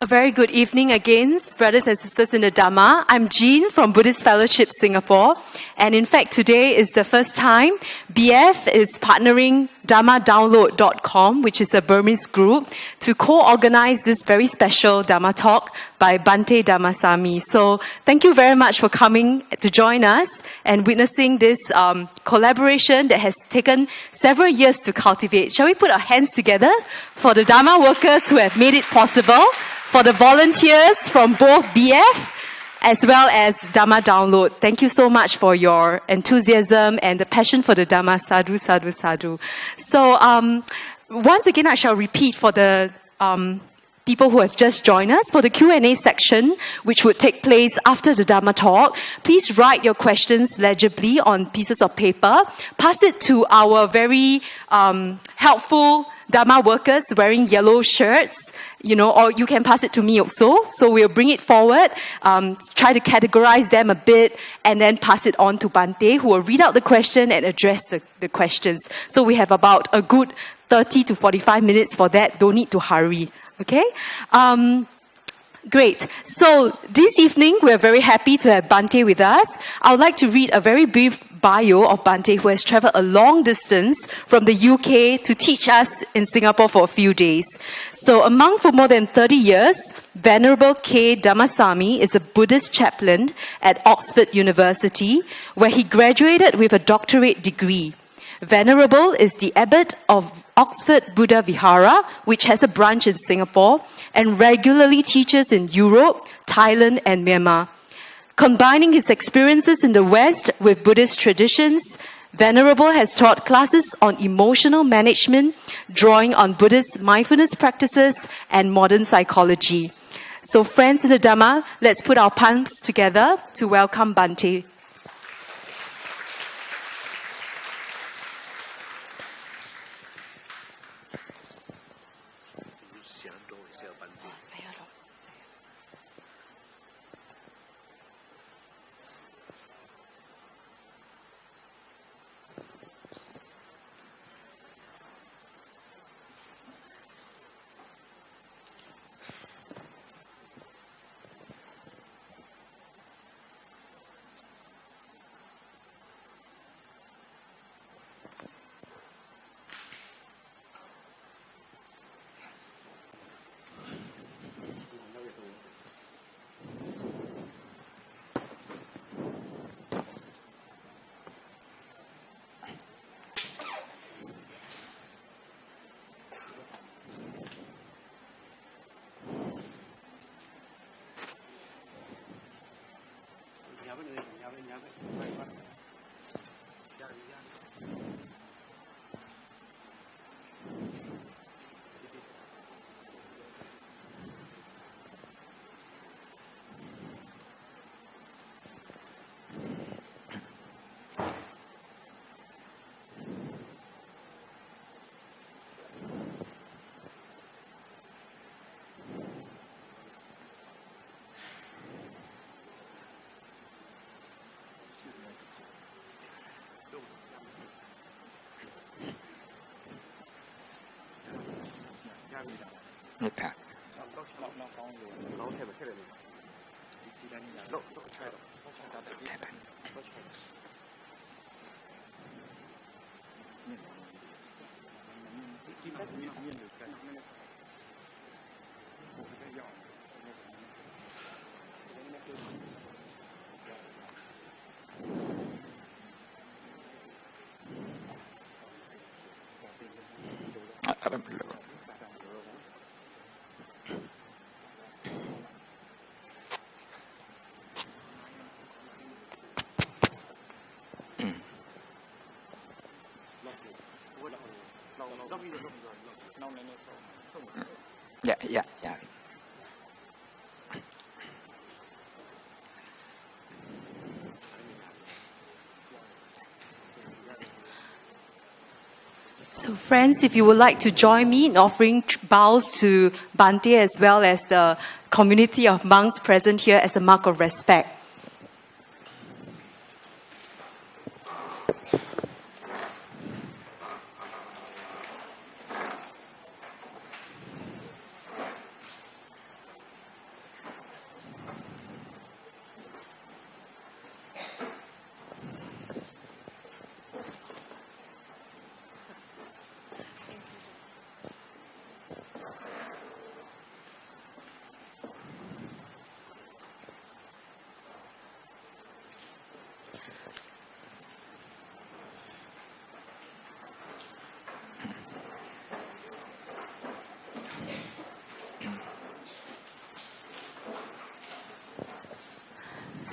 A very good evening again, brothers and sisters in the Dhamma. I'm Jean from Buddhist Fellowship Singapore. And in fact, today is the first time BF is partnering DhammaDownload.com, which is a Burmese group, to co-organize this very special Dhamma talk by Bhante Dhammasami. So thank you very much for coming to join us and witnessing this collaboration that has taken several years to cultivate. Shall we put our hands together for the Dhamma workers who have made it possible, for the volunteers from both BF as well as Dhamma Download. Thank you so much for your enthusiasm and the passion for the Dhamma. Sadhu, sadhu, sadhu. So once again, I shall repeat for the people who have just joined us, for the Q&A section, which would take place after the Dhamma talk, please write your questions legibly on pieces of paper. Pass it to our very helpful Dhamma workers wearing yellow shirts, or you can pass it to me also. So we'll bring it forward, try to categorize them a bit, and then pass it on to Bhante, who will read out the question and address the questions. So we have about a good 30 to 45 minutes for that. Don't need to hurry. Okay? Great. So this evening, we're very happy to have Bhante with us. I would like to read a very brief bio of Bhante, who has travelled a long distance from the UK to teach us in Singapore for a few days. So a monk for more than 30 years, Venerable K. Dhammasami is a Buddhist chaplain at Oxford University, where he graduated with a doctorate degree. Venerable is the abbot of Oxford Buddha Vihara, which has a branch in Singapore, and regularly teaches in Europe, Thailand, and Myanmar. Combining his experiences in the West with Buddhist traditions, Venerable has taught classes on emotional management, drawing on Buddhist mindfulness practices and modern psychology. So friends in the Dhamma, let's put our palms together to welcome Bhante. Yeah. So friends, if you would like to join me in offering bows to Bhante as well as the community of monks present here as a mark of respect.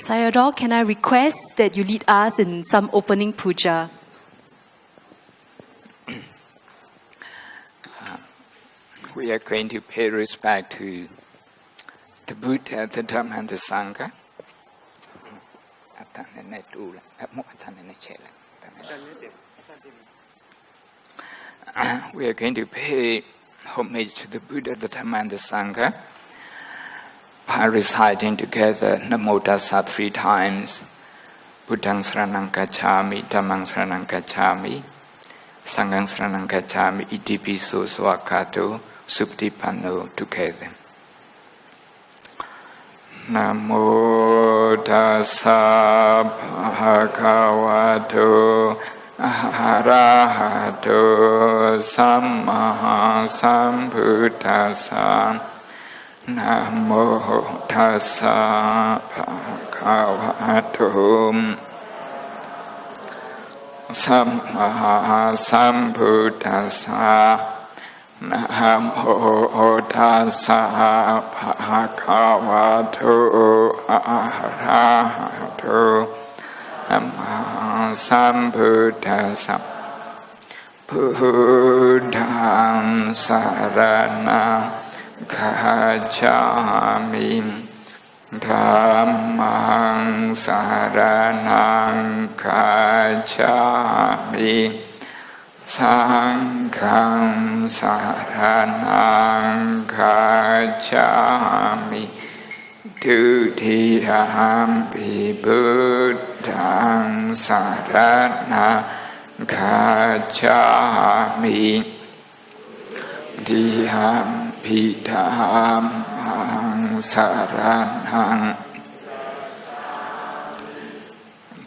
Sayadaw, can I request that you lead us in some opening puja? We are going to pay respect to the Buddha, the Dhamma, and the Sangha. We are going to pay homage to the Buddha, the Dhamma, and the Sangha by reciting together Namo Tassa 3 times. Buddhaṃ saranang gacchāmi, Dhammaṃ saranang gacchāmi, Sanghaṃ saranang gacchāmi, iti piso swakato suptipanno together. Namo Tassa Bhagavato Arahato Samma Sambuddhassa. Namo Tassa Bhagavato Samma Sambuddhassa. Namo Tassa Bhagavato Arahato Samma Sambuddhassa. Buddhaṃ saranam gacchāmi, Dhammaṃ saranam gacchāmi, Sanghaṃ saranam gacchāmi, Dutiyampi Buddhaṃ saranam gacchāmi, Diyampi Dhammaṃ saranam,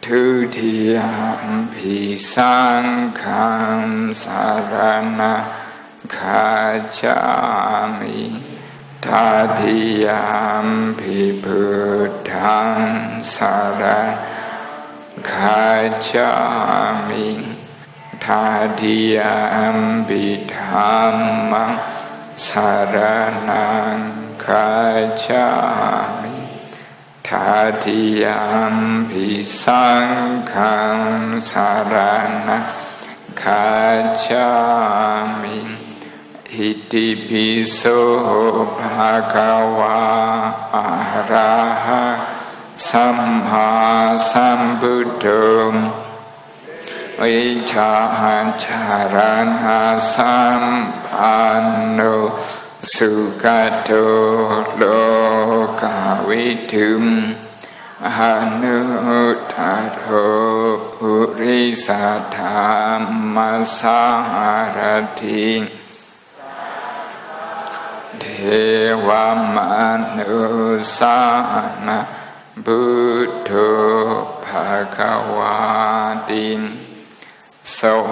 Dutiyampi Sanghaṃ saranam gacchāmi, Tatiyampi Buddhaṃ saranam gacchāmi, Tatiyampi Dhammaṃ saranam gacchāmi, Tatiyampi Sanghaṃ saranam gacchāmi, iti piso bhagava araha samma sambuddho vicārana sampanno sugato lokavitum anuttaro purisa dhammasarati Deva manusana Buddho Bhagavati Sawakato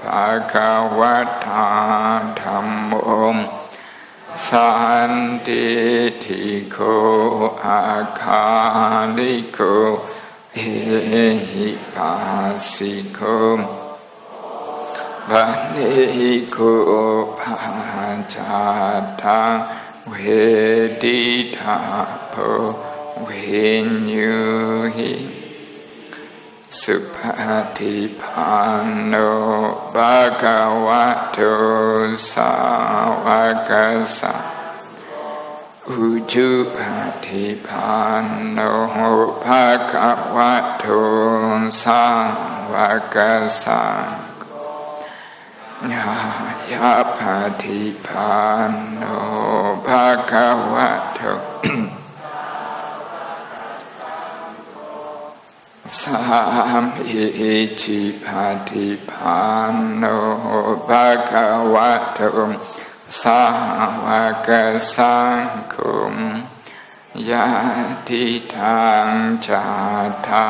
Bhagavata Dhammo Santitiko Akaliko Ehipasiko Vaniko Pajata Veditapo Vinyuhi สุปฏิปันโนภะคะวะโตสาวกสังโฆอุจุปฏิปันโนภะคะวะโตสาวกสังโฆญายาปฏิปันโนภะคะวะโตสามอิจิปฏิปันโนภะคะวะโตสาวกสังโฆญาติทังจาตา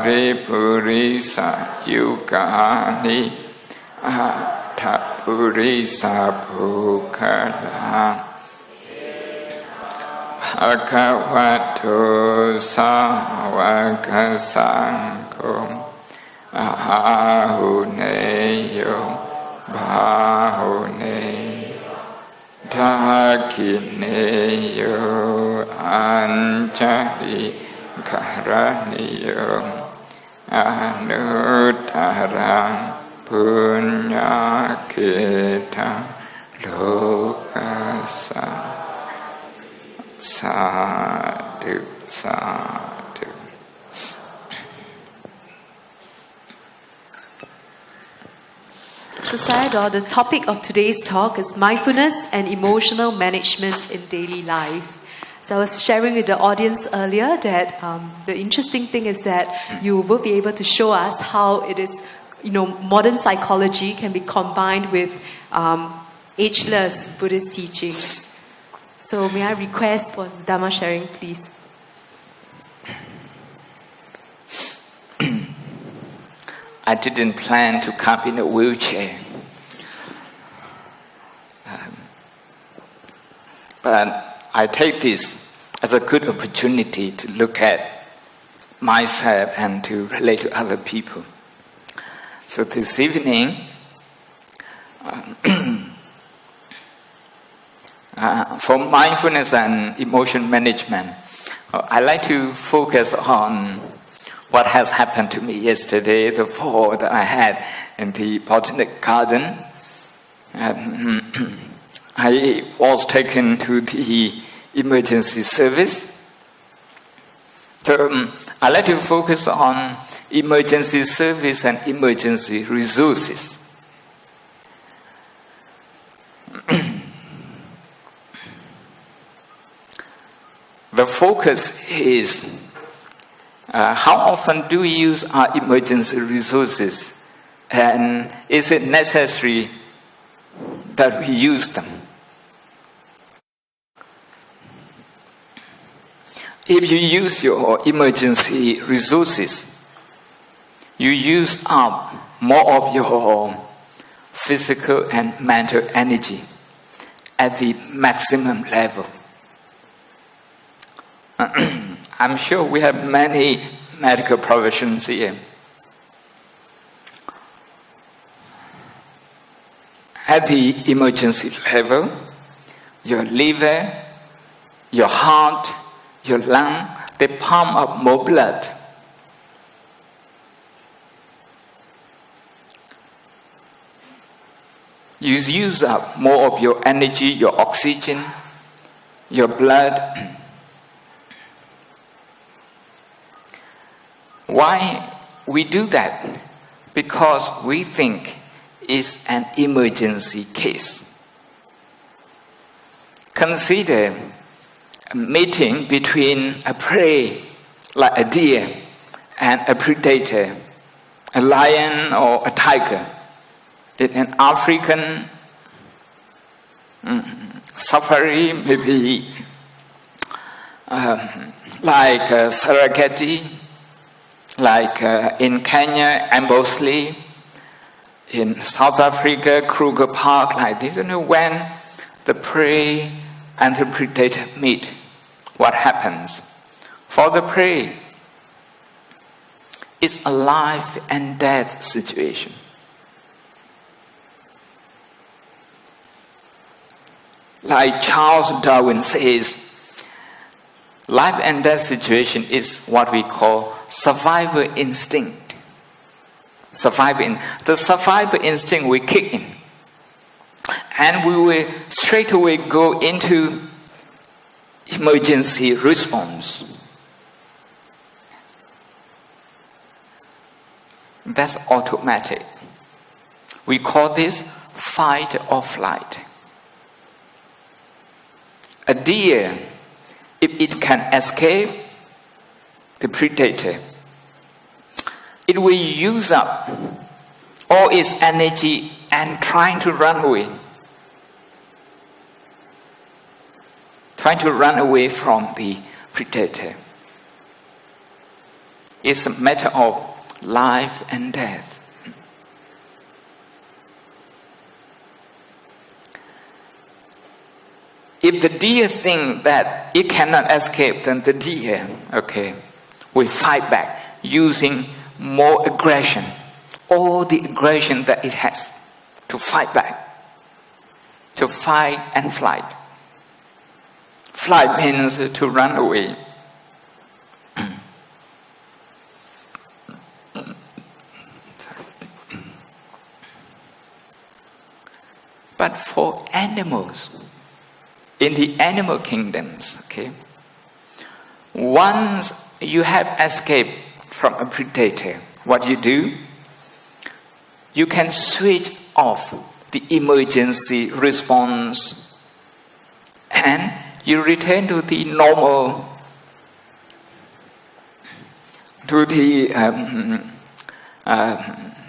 ริปุริสยุกานิอัตถปุริสภูคลังภะคะวะโตสาวกสังโฆอาหุเนโยบาหุเนทาคิเนโยอัญจลิกรณิโยอนุตตรังปุญญเกตังโลกัสสะสาธุสาธุ Societal, the topic of today's talk is mindfulness and emotional management in daily life. So I was sharing with the audience earlier that the interesting thing is that you will be able to show us how it is, modern psychology can be combined with ageless Buddhist teachings. So may I request for Dhamma sharing, please? I didn't plan to come in a wheelchair. But I take this as a good opportunity to look at myself and to relate to other people. So this evening, for mindfulness and emotion management, I like to focus on what has happened to me yesterday, the fall that I had in the botanic garden. I was taken to the emergency service. So I like to focus on emergency service and emergency resources. The focus is how often do we use our emergency resources, and is it necessary that we use them? If you use your emergency resources, you use up more of your physical and mental energy at the maximum level. I'm sure we have many medical professions here. At the emergency level, your liver, your heart, your lung, they pump up more blood. You use up more of your energy, your oxygen, your blood. Why we do that? Because we think it's an emergency case. Consider a meeting between a prey, like a deer, and a predator, a lion or a tiger. In an African safari, maybe like Serengeti, like in Kenya, Ambosli, in South Africa, Kruger Park, like this. When the prey and the predator meet, what happens? For the prey, it's a life and death situation. Like Charles Darwin says, life and death situation is what we call survival instinct. The survival instinct will kick in. And we will straight away go into emergency response. That's automatic. We call this fight or flight. A deer, if it can escape the predator, it will use up all its energy and trying to run away. Trying to run away from the predator. It's a matter of life and death. If the deer thinks that it cannot escape, then the deer, will fight back using more aggression, all the aggression that it has to fight back, to fight and flight. Flight means to run away. But for animals, in the animal kingdoms, once you have escaped from a predator, what you do? You can switch off the emergency response and you return to the normal,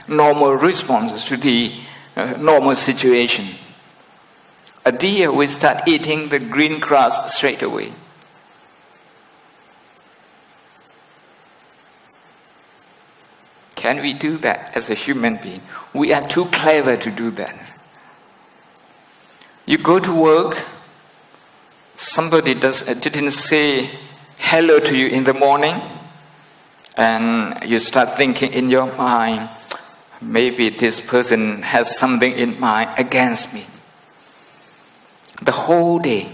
normal response, to the normal situation. A deer will start eating the green grass straight away. Can we do that as a human being? We are too clever to do that. You go to work, somebody didn't say hello to you in the morning, and you start thinking in your mind, maybe this person has something in mind against me. The whole day,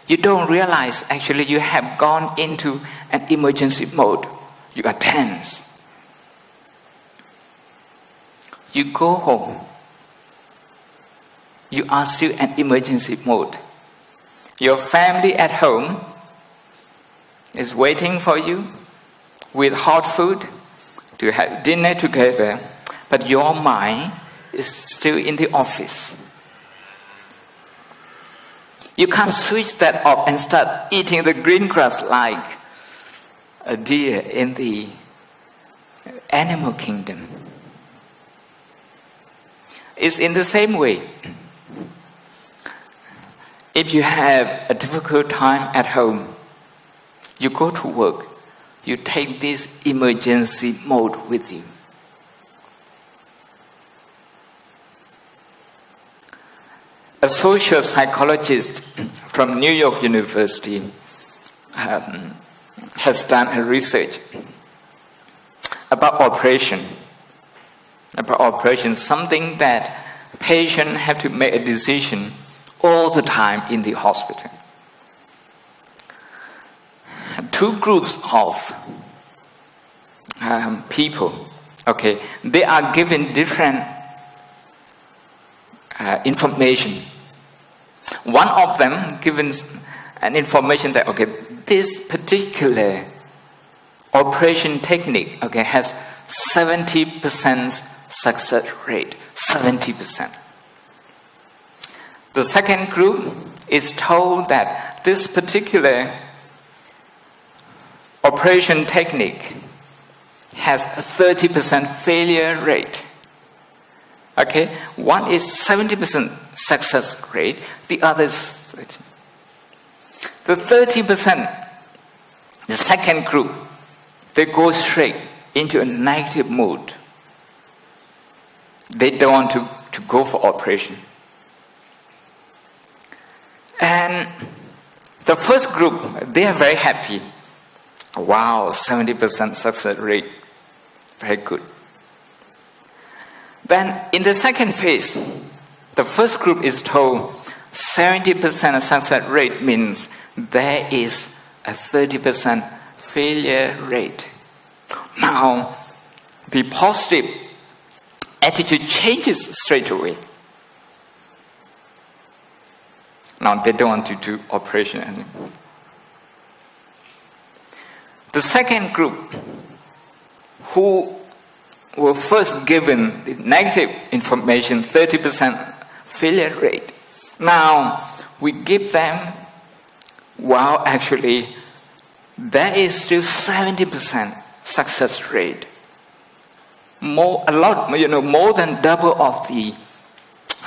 you don't realize actually you have gone into an emergency mode. You are tense. You go home. You are still in emergency mode. Your family at home is waiting for you with hot food to have dinner together, but your mind is still in the office. You can't switch that off and start eating the green grass like a deer in the animal kingdom. It's in the same way. If you have a difficult time at home, you go to work, you take this emergency mode with you. A social psychologist from New York University has done a research about operation, something that patients have to make a decision all the time in the hospital. Two groups of people, they are given different information. One of them given an information that this particular operation technique has 70% success rate. 70%. The second group is told that this particular operation technique has a 30% failure rate. One is 70% success rate, the other is 30%. The 30%, the second group, they go straight into a negative mood. They don't want to go for operation. And the first group, they are very happy. Wow, 70% success rate, very good. Then in the second phase, the first group is told 70% success rate means there is a 30% failure rate. Now, the positive attitude changes straight away. Now they don't want to do operation anymore. The second group, who were first given the negative information, 30% failure rate. Now we give them, well, actually, there is still 70% success rate. More than double of the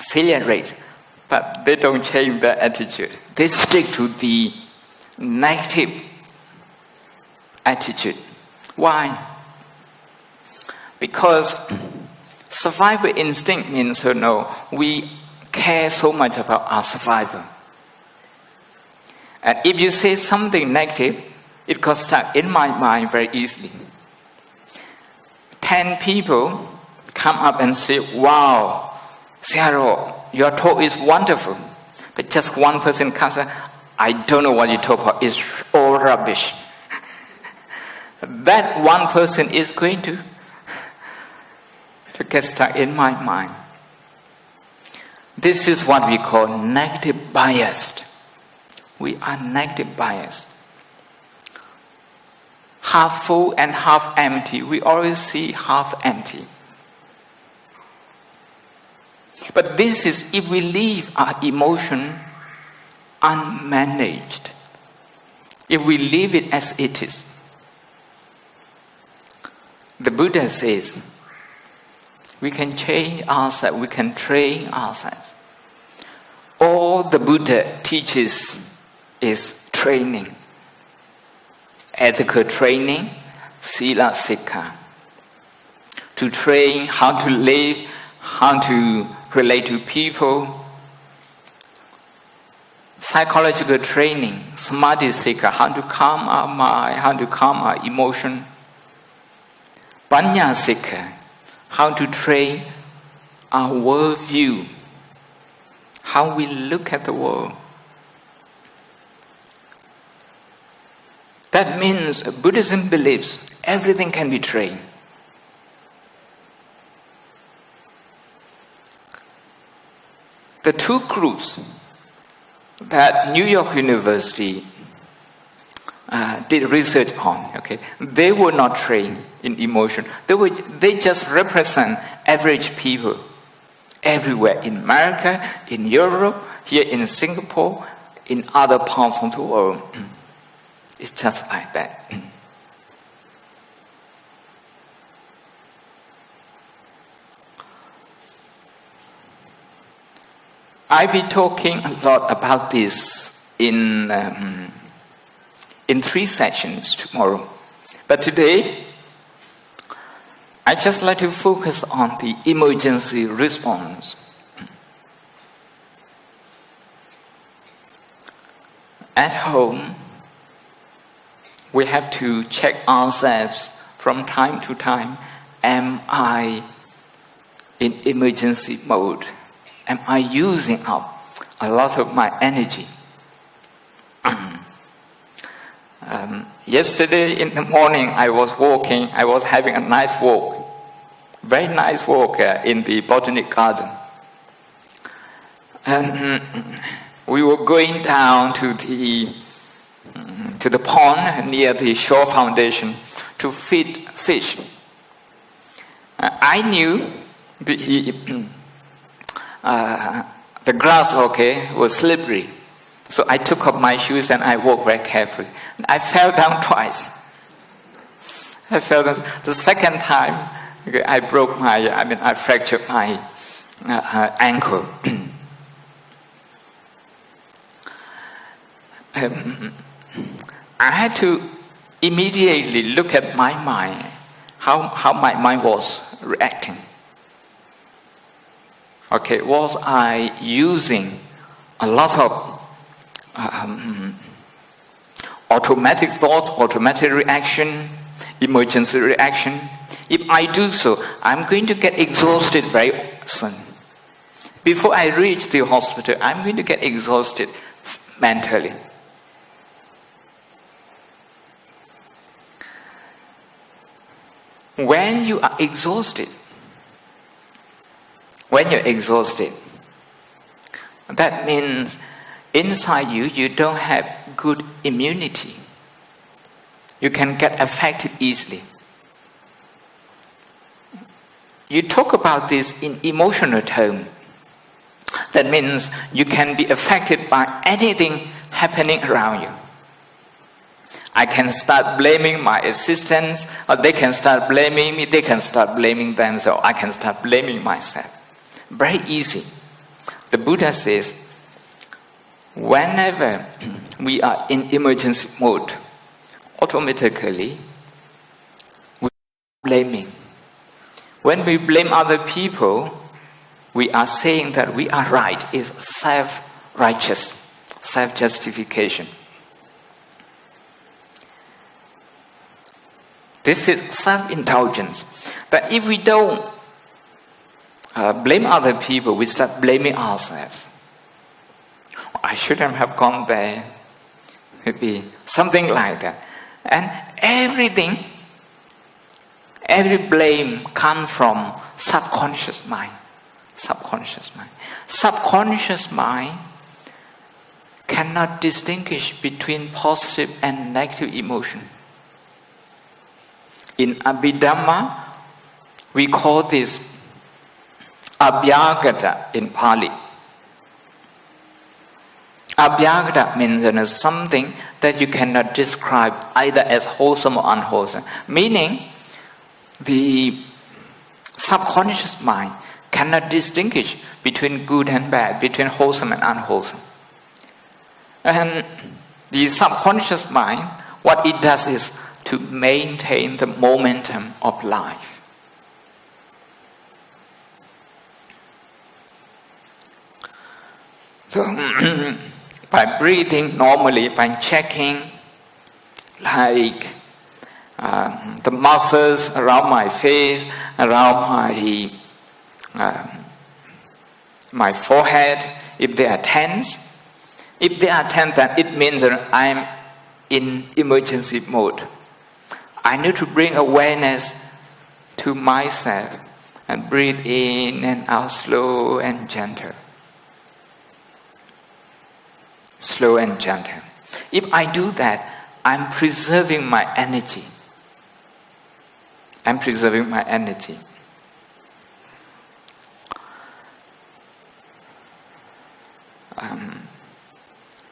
failure rate. But they don't change their attitude. They stick to the negative attitude. Why? Because survival instinct means, we care so much about our survival. And if you say something negative, it got stuck in my mind very easily. 10 people come up and say, wow, Ciaro, your talk is wonderful. But just one person comes and says, I don't know what you talk about, it's all rubbish. That one person is going to get stuck in my mind. This is what we call negative biased. We are negative biased. Half full and half empty. We always see half empty. But this is if we leave our emotion unmanaged. If we leave it as it is. The Buddha says, we can change ourselves, we can train ourselves. All the Buddha teaches is training. Ethical training, sila sikha. To train how to live, how to relate to people. Psychological training, samadhi sikha, how to calm our mind, how to calm our emotion. Panya sikha, how to train our worldview, how we look at the world. That means Buddhism believes everything can be trained. The two groups that New York University did research on, they were not trained in emotion. They just represent average people everywhere in America, in Europe, here in Singapore, in other parts of the world. It's just like that. I'll be talking a lot about this in 3 sessions tomorrow. But today, I just like to focus on the emergency response. At home, we have to check ourselves from time to time. Am I in emergency mode? Am I using up a lot of my energy? Yesterday in the morning, I was having a nice walk, very nice walk in the botanic garden. And we were going down to the pond near the shore foundation to feed fish. I knew the grass, was slippery. So I took off my shoes and I walked very carefully. I fell down twice. I fell down. The second time, I fractured my ankle. I had to immediately look at my mind, how my mind was reacting. Was I using a lot of automatic thought, automatic reaction, emergency reaction? If I do so, I'm going to get exhausted very soon. Before I reach the hospital, I'm going to get exhausted mentally. when you are exhausted, that means inside you don't have good immunity. You can get affected easily. You talk about this in emotional terms. That means you can be affected by anything happening around you. I can start blaming my assistants, or they can start blaming me, they can start blaming themselves, I can start blaming myself. Very easy. The Buddha says, whenever we are in emergency mode, automatically we are blaming. When we blame other people, we are saying that we are right. It's self-righteous, self-justification. This is self-indulgence. But if we don't blame other people, we start blaming ourselves. I shouldn't have gone there. Maybe something like that. And every blame comes from subconscious mind. Subconscious mind cannot distinguish between positive and negative emotion. In Abhidhamma, we call this Abhyagata in Pali. Abhyagata means something that you cannot describe either as wholesome or unwholesome. Meaning, the subconscious mind cannot distinguish between good and bad, between wholesome and unwholesome. And the subconscious mind, what it does is to maintain the momentum of life. So, by breathing normally, by checking, like the muscles around my face, around my forehead, if they are tense, then it means that I'm in emergency mode. I need to bring awareness to myself and breathe in and out slow and gentle. Slow and gentle. If I do that, I'm preserving my energy.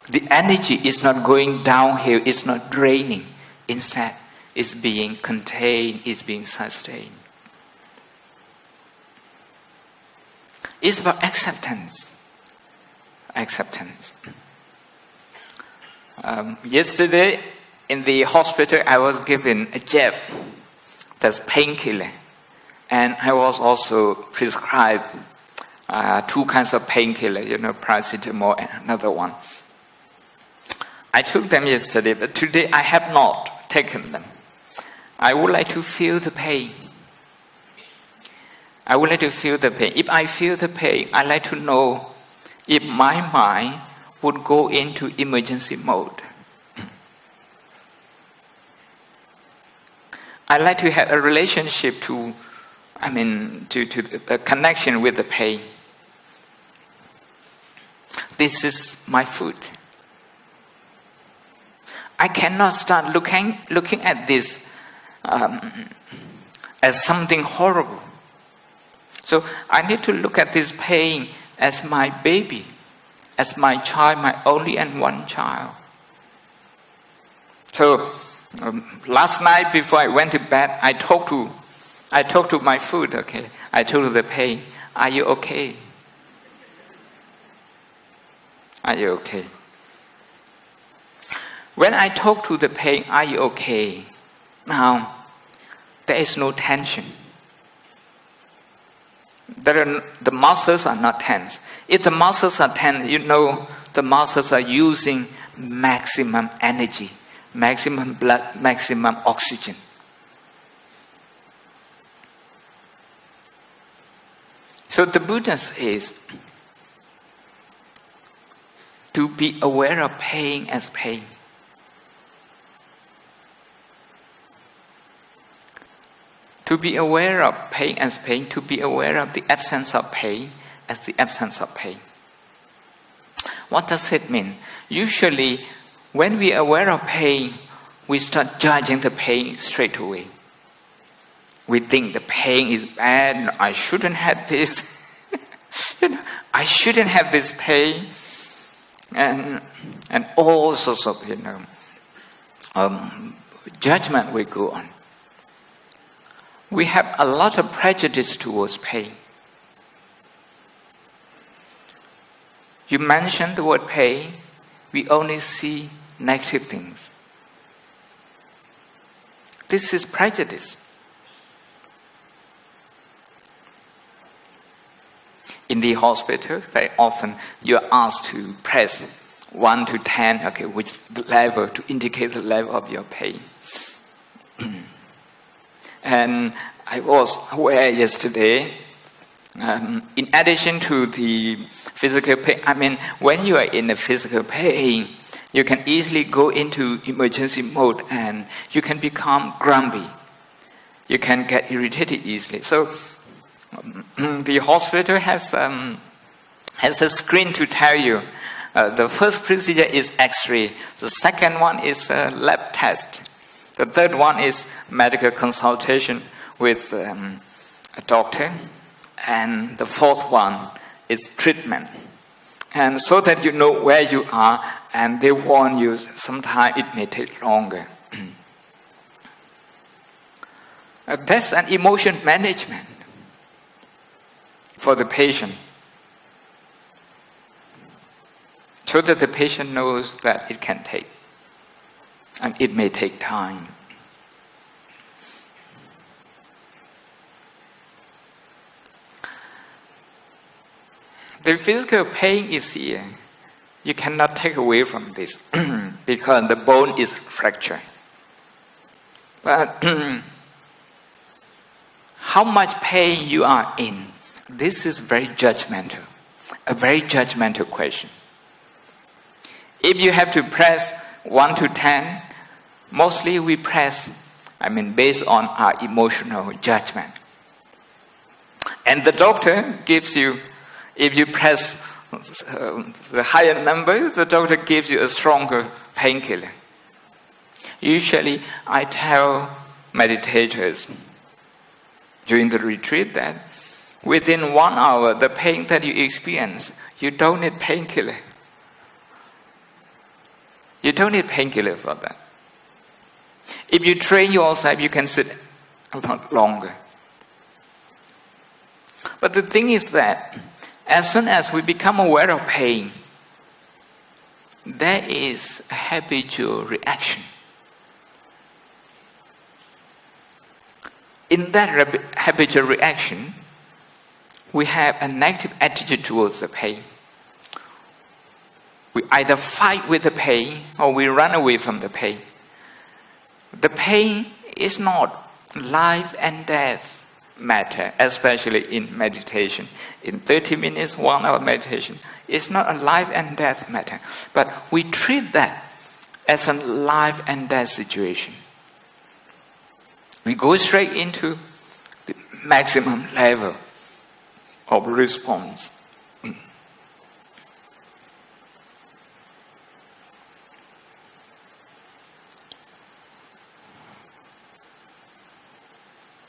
The energy is not going downhill, it's not draining. Instead, it's being contained, it's being sustained. It's about acceptance. Yesterday, in the hospital, I was given a jab, that's painkiller. And I was also prescribed 2 kinds of painkiller, paracetamol and another one. I took them yesterday, but today I have not taken them. I would like to feel the pain. If I feel the pain, I like to know if my mind would go into emergency mode. I like to have a relationship to a connection with the pain. This is my food. I cannot start looking at this as something horrible. So I need to look at this pain as my baby, as my child, my only and one child. So last night before I went to bed, I talked to my food. Okay, I told the pain, "Are you okay? Are you okay?" When I talk to the pain, "Are you okay?" Now, there is no tension. The muscles are not tense. If the muscles are tense, the muscles are using maximum energy, maximum blood, maximum oxygen. So the Buddha says to be aware of pain as pain. To be aware of pain as pain, to be aware of the absence of pain as the absence of pain. What does it mean? Usually, when we are aware of pain, we start judging the pain straight away. We think the pain is bad, I shouldn't have this. I shouldn't have this pain. And all sorts of, judgment will go on. We have a lot of prejudice towards pain. You mention the word pain, we only see negative things. This is prejudice. In the hospital, very often you're asked to press 1 to 10, which level to indicate the level of your pain. And I was aware yesterday, in addition to the physical pain, when you are in a physical pain, you can easily go into emergency mode and you can become grumpy. You can get irritated easily. So the hospital has a screen to tell you the first procedure is X-ray. The second one is a lab test. The third one is medical consultation with a doctor. And the fourth one is treatment. And so that you know where you are, and they warn you, sometimes it may take longer. That's an emotion management for the patient, so that the patient knows that it can take, and it may take time. The physical pain is here. You cannot take away from this because the bone is fractured. But how much pain you are in, this is very judgmental, a very judgmental question. If you have to press 1 to 10, mostly we press, based on our emotional judgment. And the doctor gives you, if you press the higher number, the doctor gives you a stronger painkiller. Usually, I tell meditators during the retreat that within 1 hour, the pain that you experience, you don't need painkiller. You don't need painkiller for that. If you train yourself, you can sit a lot longer. But the thing is that as soon as we become aware of pain, there is a habitual reaction. In that habitual reaction, we have a negative attitude towards the pain. We either fight with the pain or we run away from the pain. The pain is not life and death matter, especially in meditation. In 30 minutes, 1 hour meditation, it's not a life and death matter. But we treat that as a life and death situation. We go straight into the maximum level of response.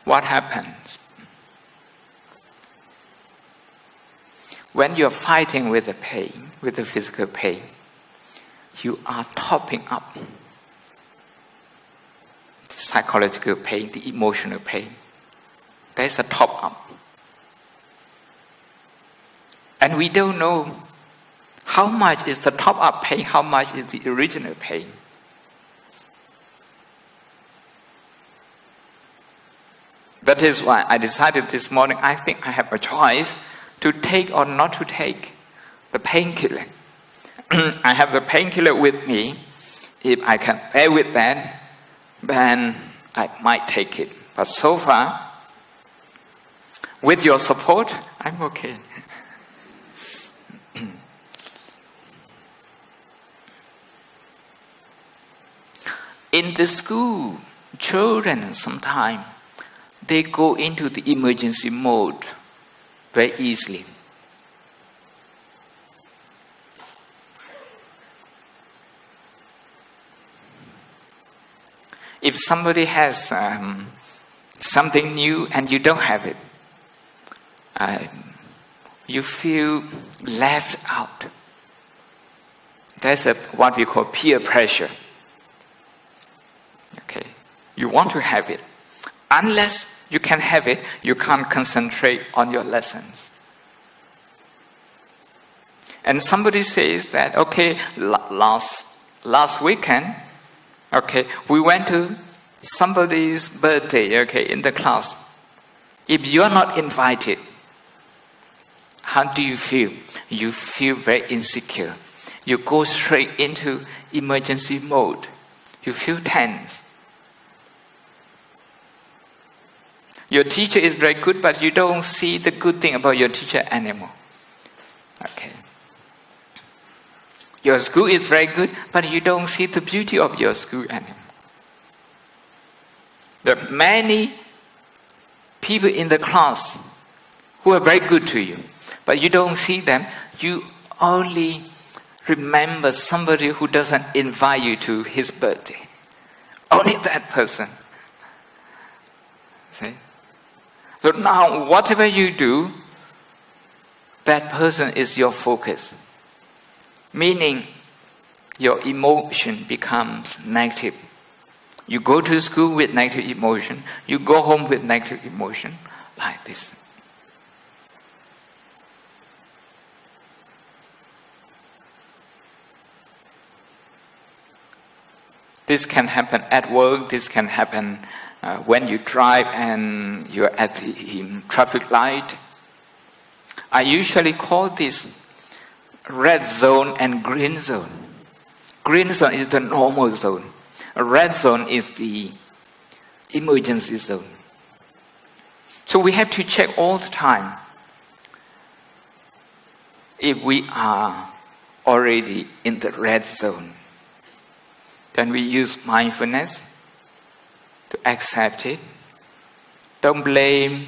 What happens? When you're fighting with the pain, with the physical pain, you are topping up the psychological pain, the emotional pain. There's a top up. And we don't know how much is the top up pain, how much is the original pain. That is why I decided this morning, I think I have a choice to take or not to take the painkiller. I have the painkiller with me. If I can bear with that, then I might take it. But so far, with your support, I'm okay. In the school, children sometimes they go into the emergency mode very easily. If somebody has something new and you don't have it, you feel left out. That's what we call peer pressure. Okay, you want to have it. Unless you can have it, you can't concentrate on your lessons. And somebody says that, okay, last weekend, okay, we went to somebody's birthday, okay, in the class. If you are not invited, how do you feel? You feel very insecure. You go straight into emergency mode. You feel tense. Your teacher is very good, but you don't see the good thing about your teacher anymore. Okay. Your school is very good, but you don't see the beauty of your school anymore. There are many people in the class who are very good to you, but you don't see them. You only remember somebody who doesn't invite you to his birthday. Only that person. See? So now, whatever you do, that person is your focus. Meaning, your emotion becomes negative. You go to school with negative emotion. You go home with negative emotion. Like this. This can happen at work. This can happen when you drive and you're at the traffic light. I usually call this red zone and green zone. Green zone is the normal zone. Red zone is the emergency zone. So we have to check all the time if we are already in the red zone. Then we use mindfulness to accept it. Don't blame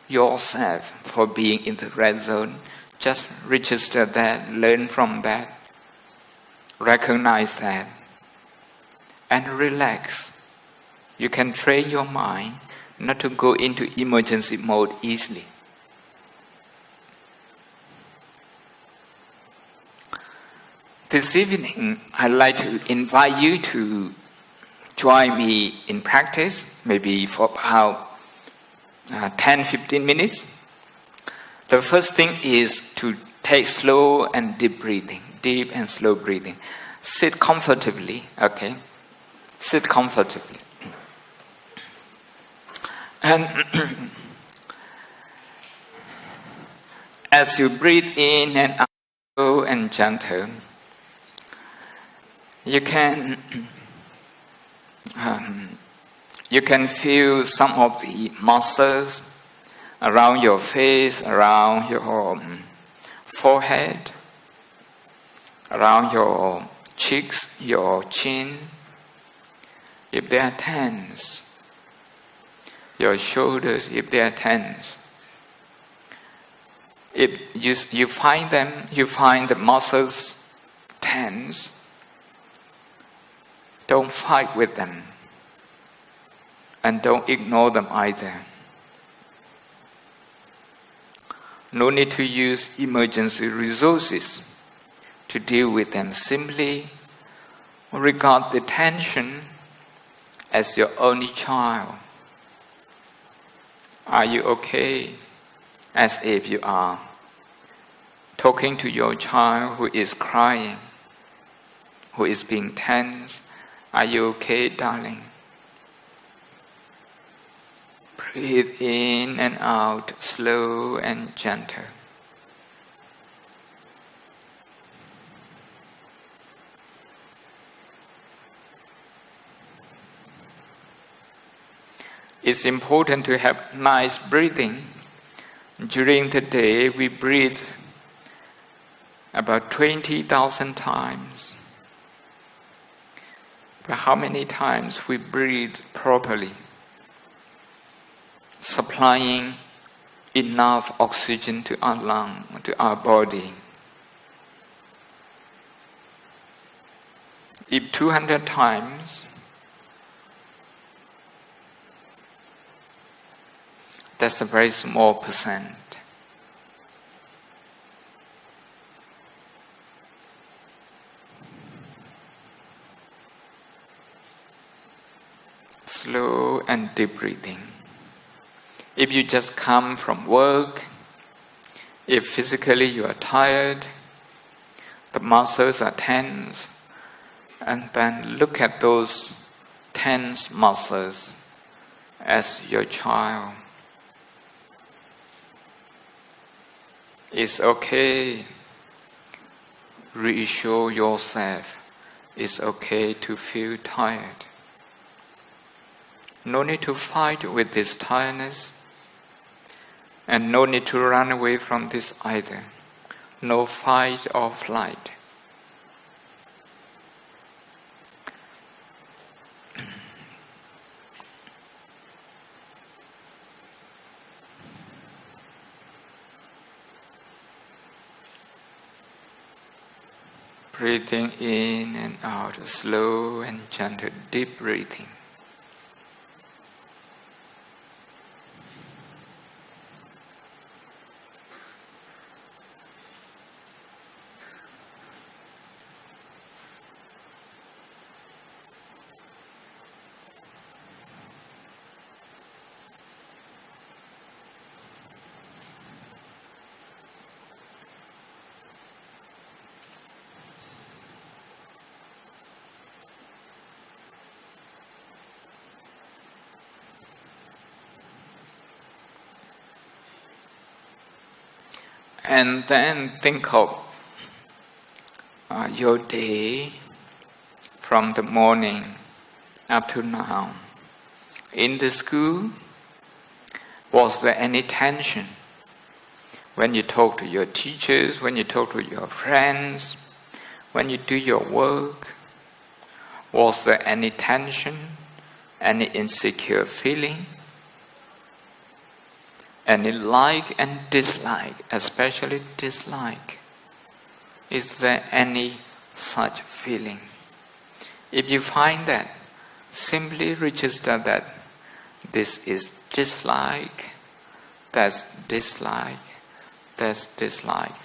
yourself for being in the red zone. Just register that, learn from that, recognize that, and relax. You can train your mind not to go into emergency mode easily. This evening, I'd like to invite you to join me in practice, maybe for about 10-15 minutes. The first thing is to take slow and deep breathing, deep and slow breathing. Sit comfortably, okay? Sit comfortably. And as you breathe in and out, slow and gentle, you can feel some of the muscles around your face, around your forehead, around your cheeks, your chin. If they are tense, your shoulders, if they are tense. If you find the muscles tense, don't fight with them. And don't ignore them either. No need to use emergency resources to deal with them. Simply regard the tension as your only child. Are you okay? As if you are talking to your child who is crying, who is being tense. Are you okay, darling? Breathe in and out, slow and gentle. It's important to have nice breathing. During the day, we breathe about 20,000 times. But how many times we breathe properly? supplying enough oxygen to our lung, to our body. If 200 times, that's a very small percent. Slow and deep breathing. If you just come from work, if physically you are tired, the muscles are tense, and then look at those tense muscles as your child. It's okay. Reassure yourself. It's okay to feel tired. No need to fight with this tiredness, and no need to run away from this either. No fight or flight. Breathing in and out, slow and gentle, deep breathing. And then think of your day from the morning up to now. In the school, was there any tension? When you talk to your teachers, when you talk to your friends, when you do your work, was there any tension, any insecure feeling? Any like and dislike, especially dislike? Is there any such feeling? If you find that, simply register that this is dislike, that's dislike, that's dislike.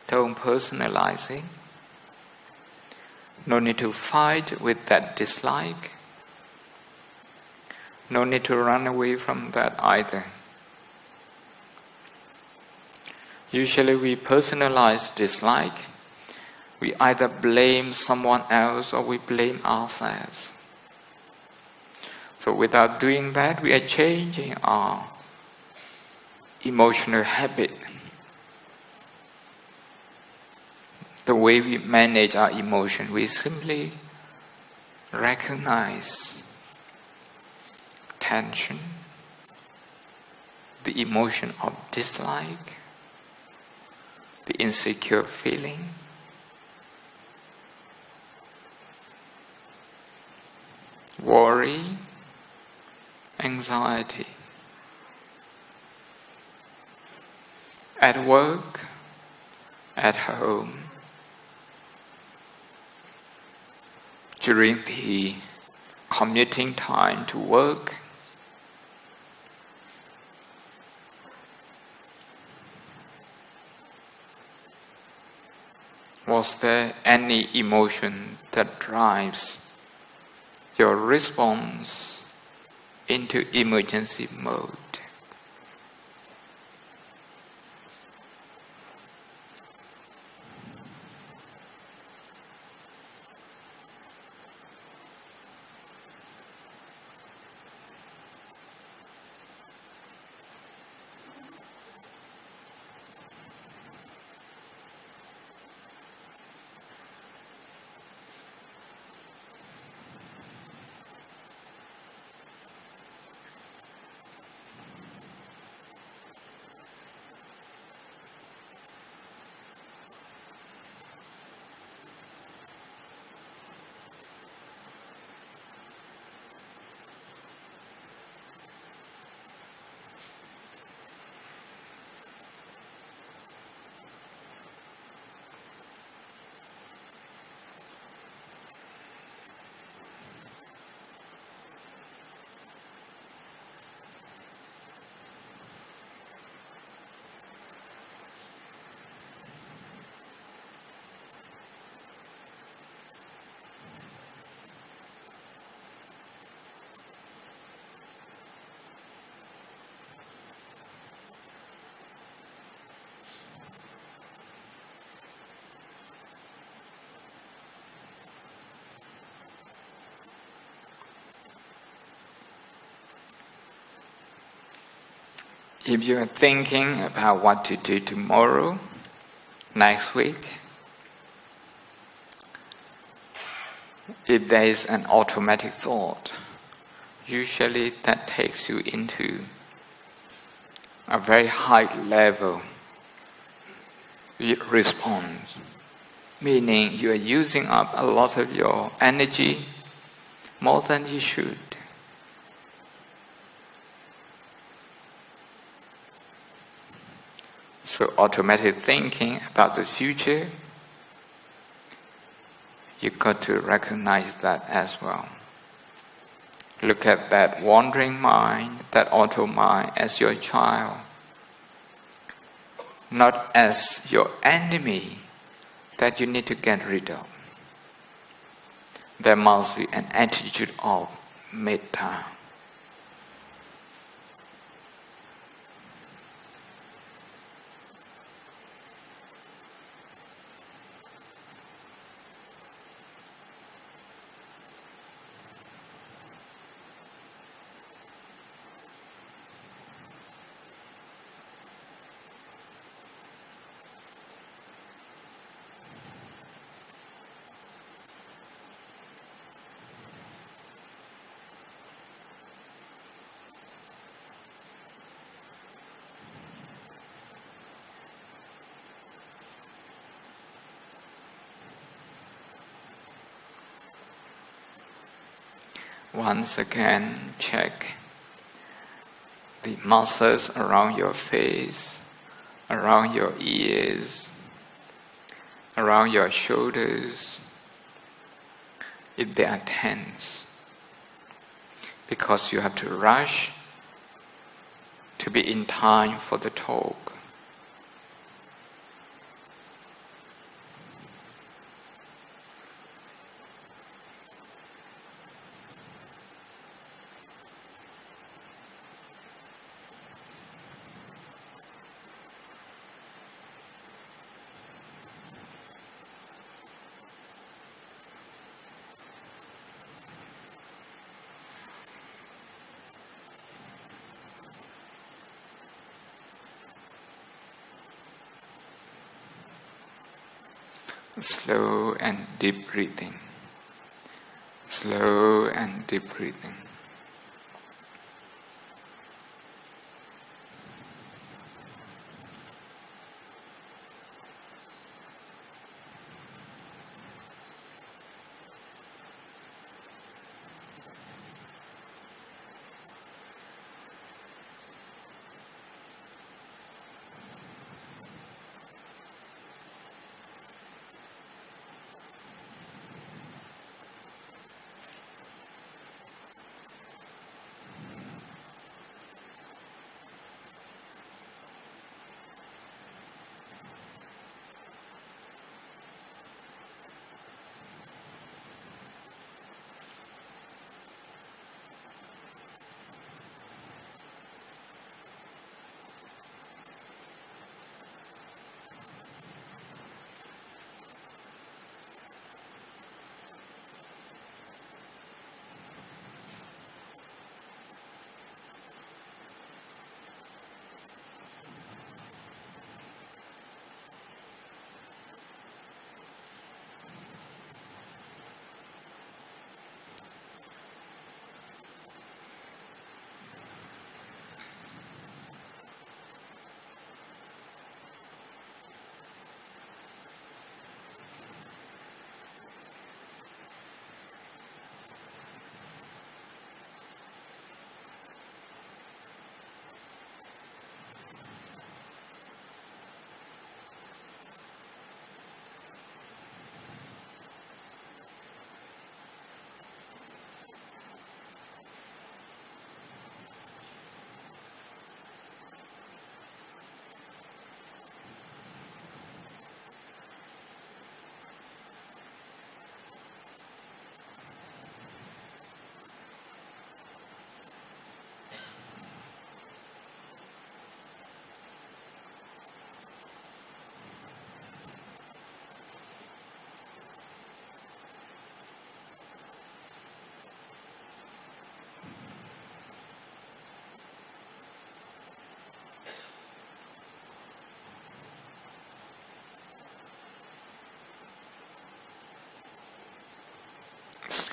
Don't personalize it. No need to fight with that dislike. No need to run away from that either. Usually we personalize dislike. We either blame someone else or we blame ourselves. So without doing that, we are changing our emotional habit. The way we manage our emotion, we simply recognize tension, the emotion of dislike, the insecure feeling, worry, anxiety. At work, at home, during the commuting time to work, was there any emotion that drives your response into emergency mode? If you are thinking about what to do tomorrow, next week, if there is an automatic thought, usually that takes you into a very high level response, meaning you are using up a lot of your energy more than you should. So automatic thinking about the future, you've got to recognize that as well. Look at that wandering mind, that auto mind, as your child, not as your enemy that you need to get rid of. There must be an attitude of metta. Once again, check the muscles around your face, around your ears, around your shoulders, if they are tense, because you have to rush to be in time for the talk. Slow and deep breathing. Slow and deep breathing.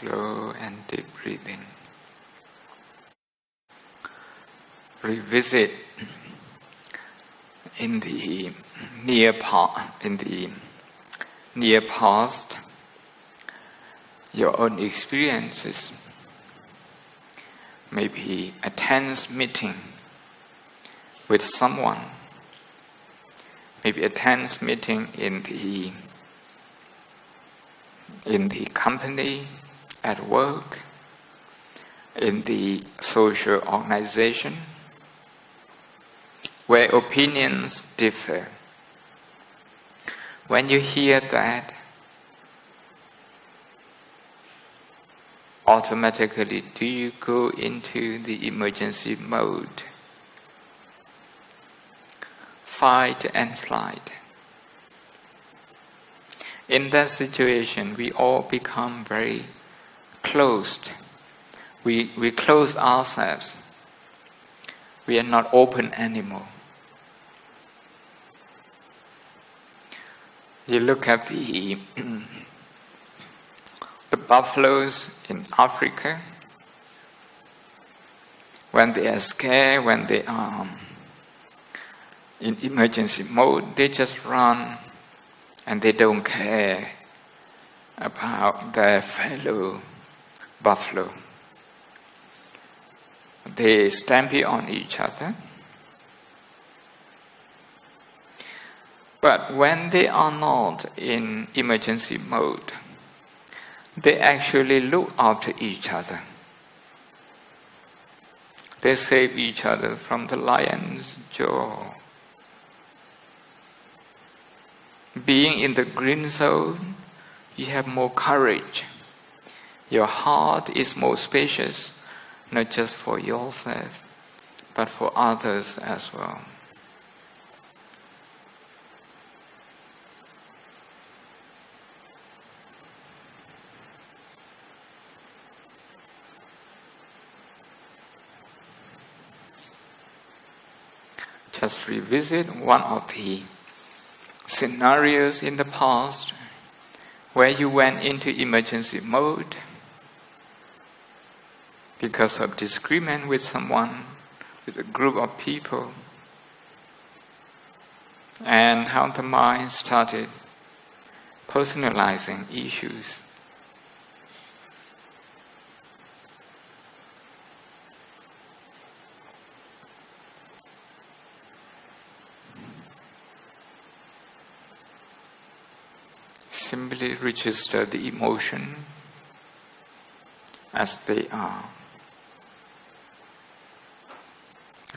slow and deep breathing. Revisit in the near past your own experiences. Maybe a tense meeting with someone. Maybe a tense meeting in the company, at work, in the social organization, where opinions differ. When you hear that, automatically do you go into the emergency mode? Fight and flight. In that situation, we all become very closed. We close ourselves. We are not open anymore. You look at the buffaloes in Africa. When they are scared, when they are in emergency mode, they just run and they don't care about their fellow buffalo. They stampede on each other. But when they are not in emergency mode, they actually look after each other. They save each other from the lion's jaw. Being in the green zone, you have more courage. Your heart is more spacious, not just for yourself, but for others as well. Just revisit one of the scenarios in the past where you went into emergency mode because of disagreement with someone, with a group of people, and how the mind started personalizing issues. Simply register the emotion as they are.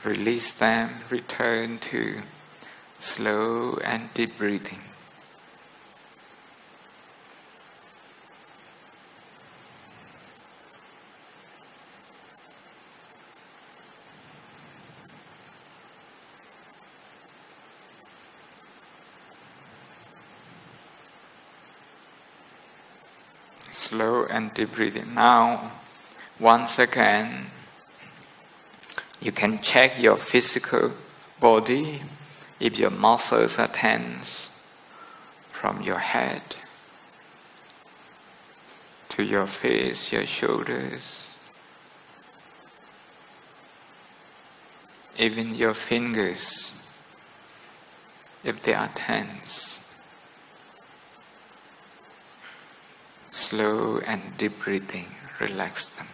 Release them, return to slow and deep breathing. Slow and deep breathing. Now, once again, you can check your physical body if your muscles are tense from your head to your face, your shoulders, even your fingers, if they are tense. Slow and deep breathing, relax them.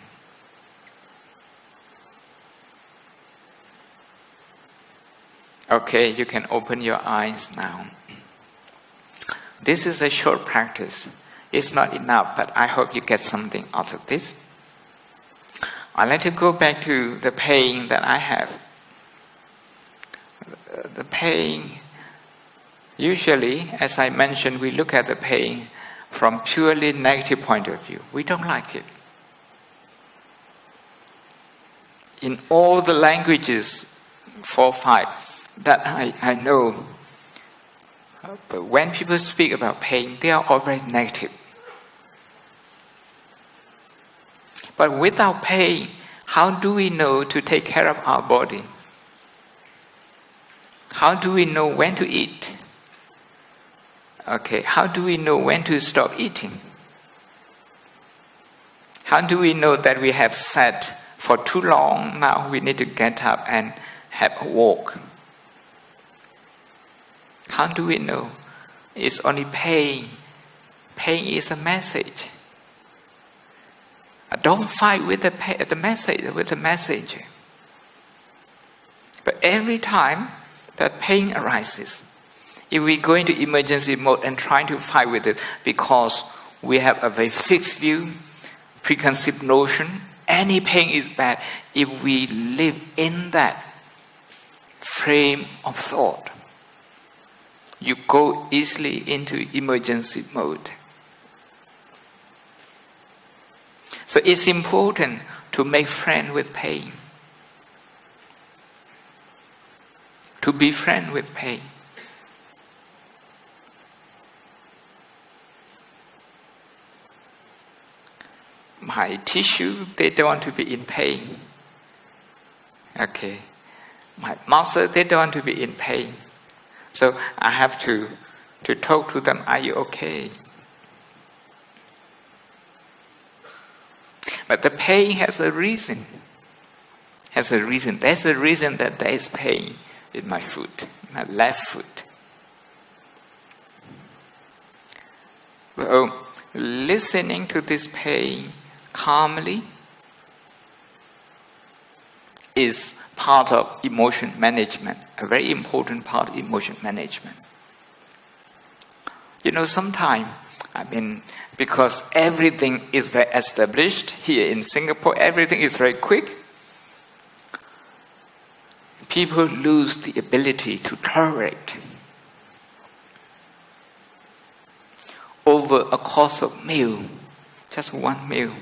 Okay, you can open your eyes now. This is a short practice. It's not enough, but I hope you get something out of this. I'd like to go back to the pain that I have. The pain, usually, as I mentioned, we look at the pain from purely negative point of view. We don't like it. In all the languages, 4 or 5, that I know, but when people speak about pain, they are already negative. But without pain, how do we know to take care of our body? How do we know when to eat? Okay, how do we know when to stop eating? How do we know that we have sat for too long? Now we need to get up and have a walk. How do we know? It's only pain. Pain is a message. Don't fight with the message. But every time that pain arises, if we go into emergency mode and try to fight with it because we have a very fixed view, preconceived notion, any pain is bad. If we live in that frame of thought, you go easily into emergency mode. So it's important to make friends with pain. To be friends with pain. My tissue, they don't want to be in pain. Okay. My muscle, they don't want to be in pain. So I have to talk to them, are you okay? But the pain has a reason. There's a reason that there is pain in my foot, my left foot. Well, listening to this pain calmly is part of emotion management, a very important part of emotion management. Sometimes, because everything is very established here in Singapore, everything is very quick, people lose the ability to tolerate. Over a course of meal, just one meal,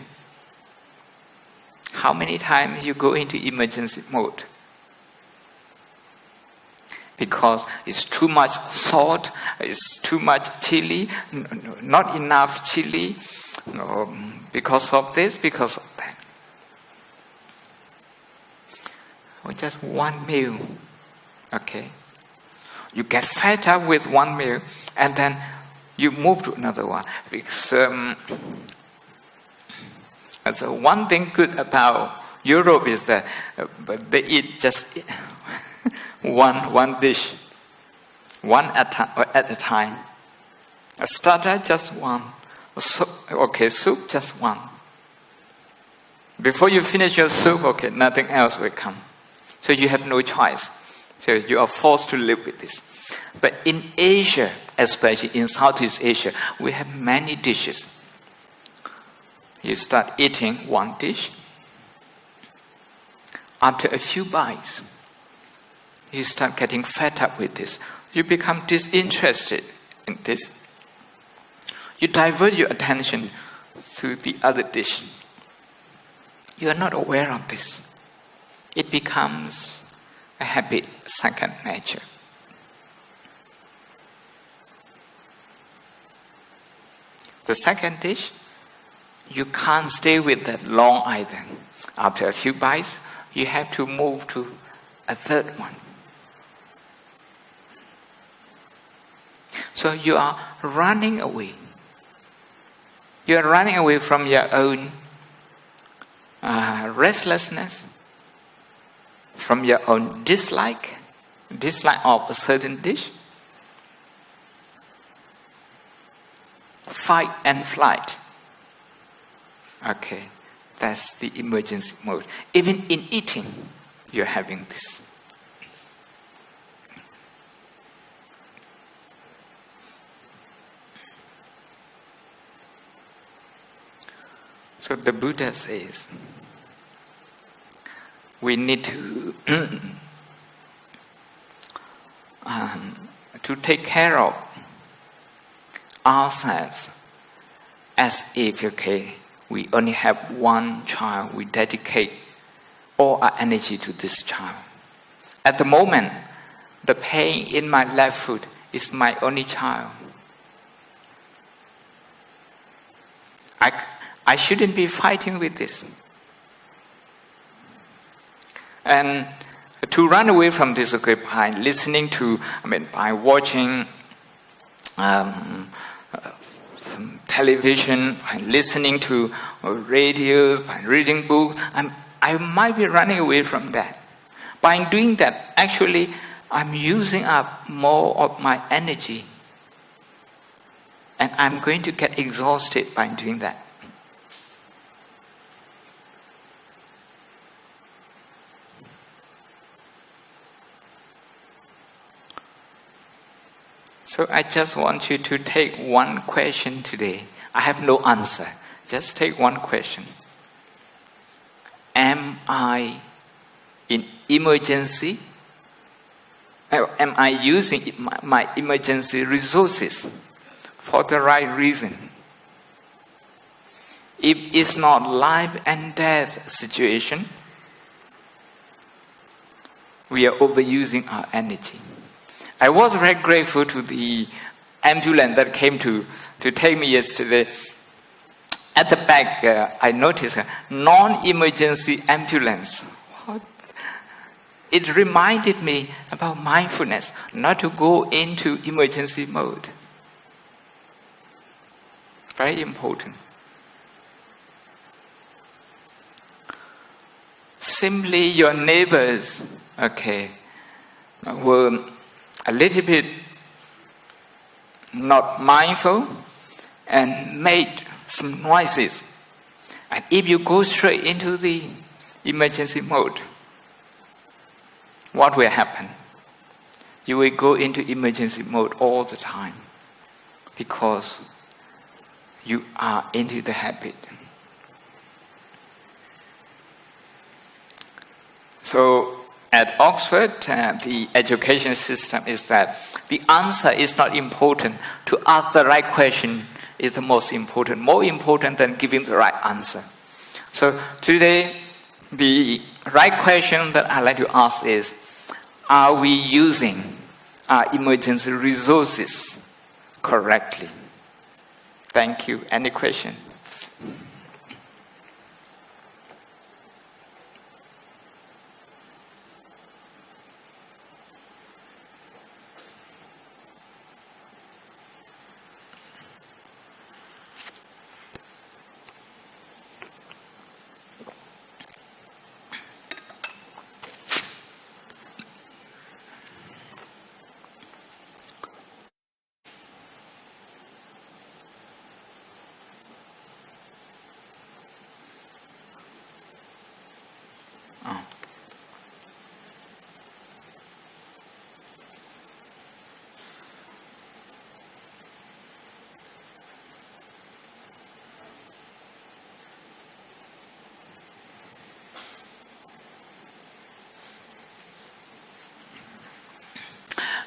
how many times you go into emergency mode? Because it's too much salt, it's too much chili, not enough chili, because of this, because of that. Or just one meal, okay? You get fed up with one meal, and then you move to another one. Because so one thing good about Europe is that they eat just one dish, one at a time. A starter, just one. Soup, just one. Before you finish your soup, nothing else will come. So you have no choice. So you are forced to live with this. But in Asia, especially in Southeast Asia, we have many dishes. You start eating one dish. After a few bites, you start getting fed up with this. You become disinterested in this. You divert your attention to the other dish. You are not aware of this. It becomes a habit, second nature. The second dish, you can't stay with that long either. After a few bites, you have to move to a third one. So you are running away. You are running away from your own restlessness, from your own dislike of a certain dish. Fight and flight. Okay, that's the emergency mode. Even in eating, you're having this. So the Buddha says, we need to take care of ourselves as if, we only have one child. We dedicate all our energy to this child. At the moment, the pain in my left foot is my only child. I shouldn't be fighting with this. And to run away from this, by listening to, by watching television, by listening to radios, by reading books, I might be running away from that. By doing that, actually, I'm using up more of my energy. And I'm going to get exhausted by doing that. So I just want you to take one question today. I have no answer. Just take one question. Am I in emergency? Am I using my emergency resources for the right reason? If it's not life and death situation, we are overusing our energy. I was very grateful to the ambulance that came to take me yesterday. At the back, I noticed a non-emergency ambulance. It reminded me about mindfulness, not to go into emergency mode. Very important. Simply your neighbors, were a little bit not mindful and made some noises. And if you go straight into the emergency mode, what will happen? You will go into emergency mode all the time because you are into the habit. So at Oxford, the education system is that the answer is not important. To ask the right question is the most important, more important than giving the right answer. So today, the right question that I'd like to ask is, are we using our emergency resources correctly? Thank you. Any question?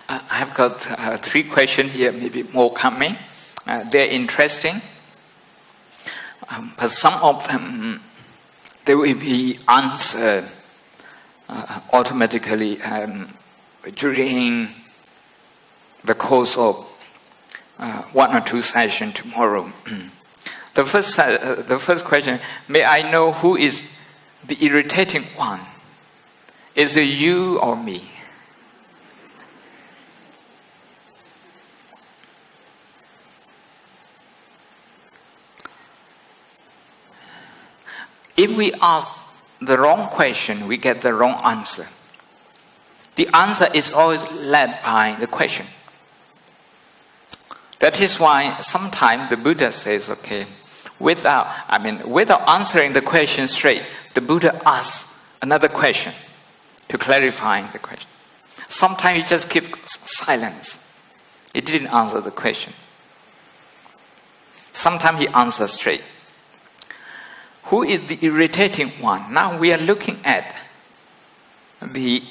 I've got 3 questions here, maybe more coming. They're interesting. But some of them, they will be answered automatically during the course of 1 or 2 sessions tomorrow. The first question, may I know who is the irritating one? Is it you or me? If we ask the wrong question, we get the wrong answer. The answer is always led by the question. That is why sometimes the Buddha says, without answering the question straight, the Buddha asks another question to clarify the question. Sometimes he just keeps silence. He didn't answer the question. Sometimes he answers straight. Who is the irritating one? Now we are looking at the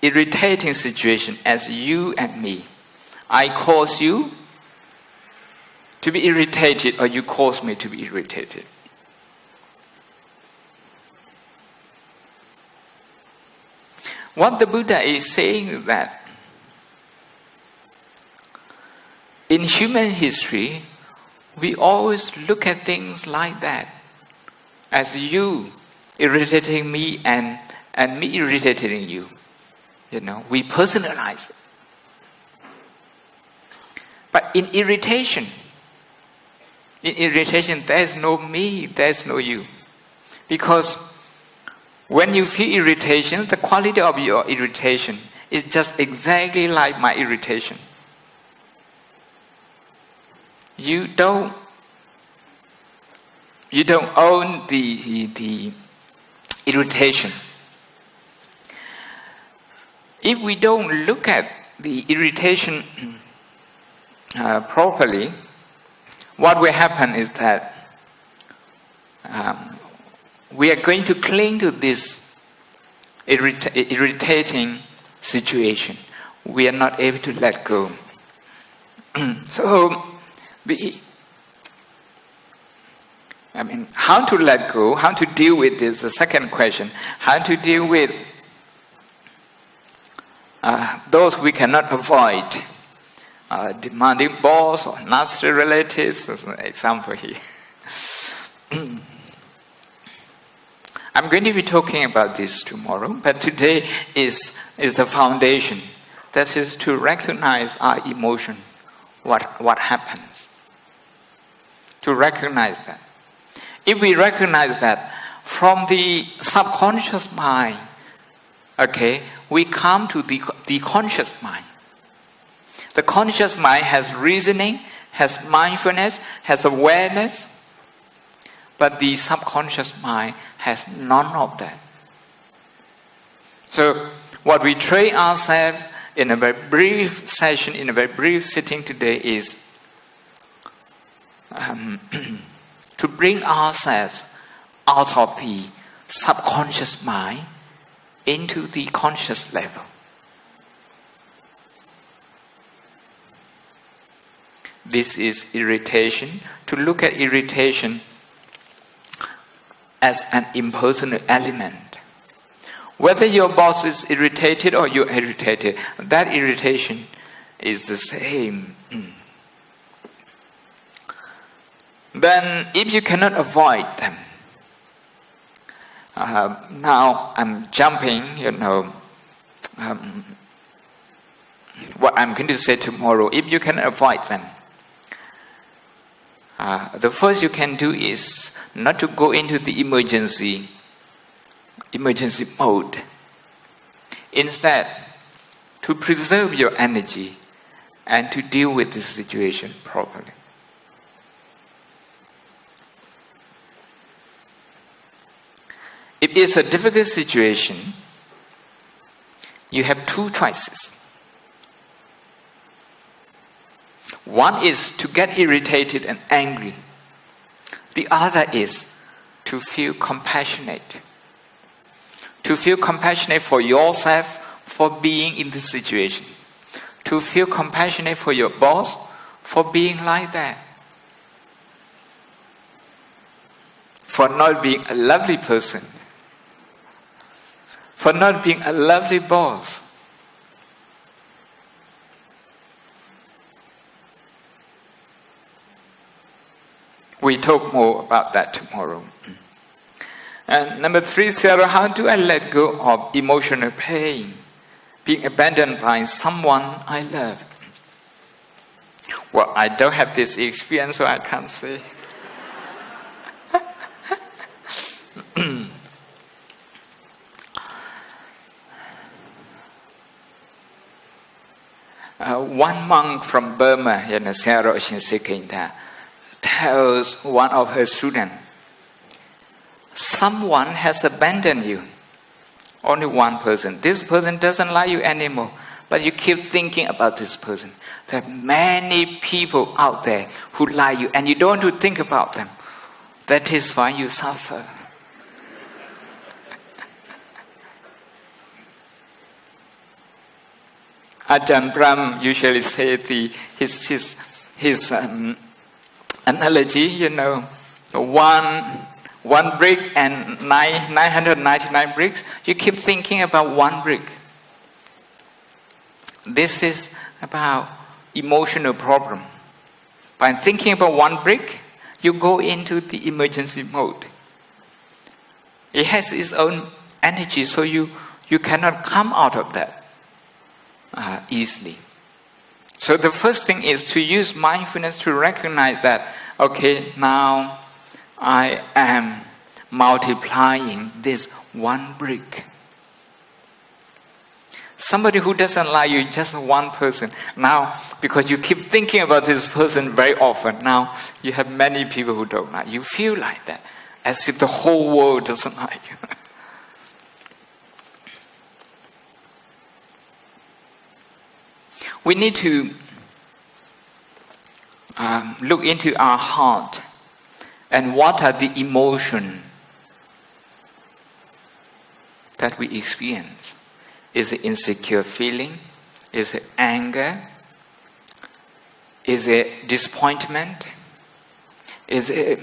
irritating situation as you and me. I cause you to be irritated, or you cause me to be irritated. What the Buddha is saying is that in human history, we always look at things like that. As you irritating me and me irritating you. We personalize it. But in irritation, In irritation, there is no me, there is no you. Because when you feel irritation, the quality of your irritation is just exactly like my irritation. You don't own the irritation. If we don't look at the irritation properly, what will happen is that we are going to cling to this irritating situation. We are not able to let go. So, how to let go, how to deal with this, the second question. How to deal with those we cannot avoid. Demanding boss or nasty relatives, as an example here. I'm going to be talking about this tomorrow, but today is the foundation. That is to recognize our emotion, what happens. To recognize that. If we recognize that from the subconscious mind, we come to the conscious mind. The conscious mind has reasoning, has mindfulness, has awareness, but the subconscious mind has none of that. So, what we train ourselves in a very brief session, in a very brief sitting today is to bring ourselves out of the subconscious mind into the conscious level. This is irritation. To look at irritation as an impersonal element. Whether your boss is irritated or you're irritated, that irritation is the same. Then, if you cannot avoid them, now I'm jumping, what I'm going to say tomorrow. If you can avoid them, the first you can do is not to go into the emergency mode. Instead, to preserve your energy and to deal with this situation properly. If it's a difficult situation, you have two choices. One is to get irritated and angry. The other is to feel compassionate. To feel compassionate for yourself for being in this situation. To feel compassionate for your boss for being like that. For not being a lovely person. For not being a lovely boss. We talk more about that tomorrow. And number 3, Sarah, how do I let go of emotional pain? Being abandoned by someone I love. Well, I don't have this experience, so I can't say. One monk from Burma, Sarah Oshinsekinda, tells one of her students, someone has abandoned you. Only one person. This person doesn't like you anymore, but you keep thinking about this person. There are many people out there who like you, and you don't want to think about them. That is why you suffer. Ajahn Brahm usually say his analogy, one brick and 999 bricks. You keep thinking about one brick. This is about emotional problem. By thinking about one brick, you go into the emergency mode. It has its own energy, so you cannot come out of that easily. So the first thing is to use mindfulness to recognize that, okay, now I am multiplying this one brick. Somebody who doesn't like you, just one person. Now, because you keep thinking about this person very often, now you have many people who don't like you. You feel like that, as if the whole world doesn't like you. We need to look into our heart and what are the emotions that we experience. Is it insecure feeling? Is it anger? Is it disappointment? Is it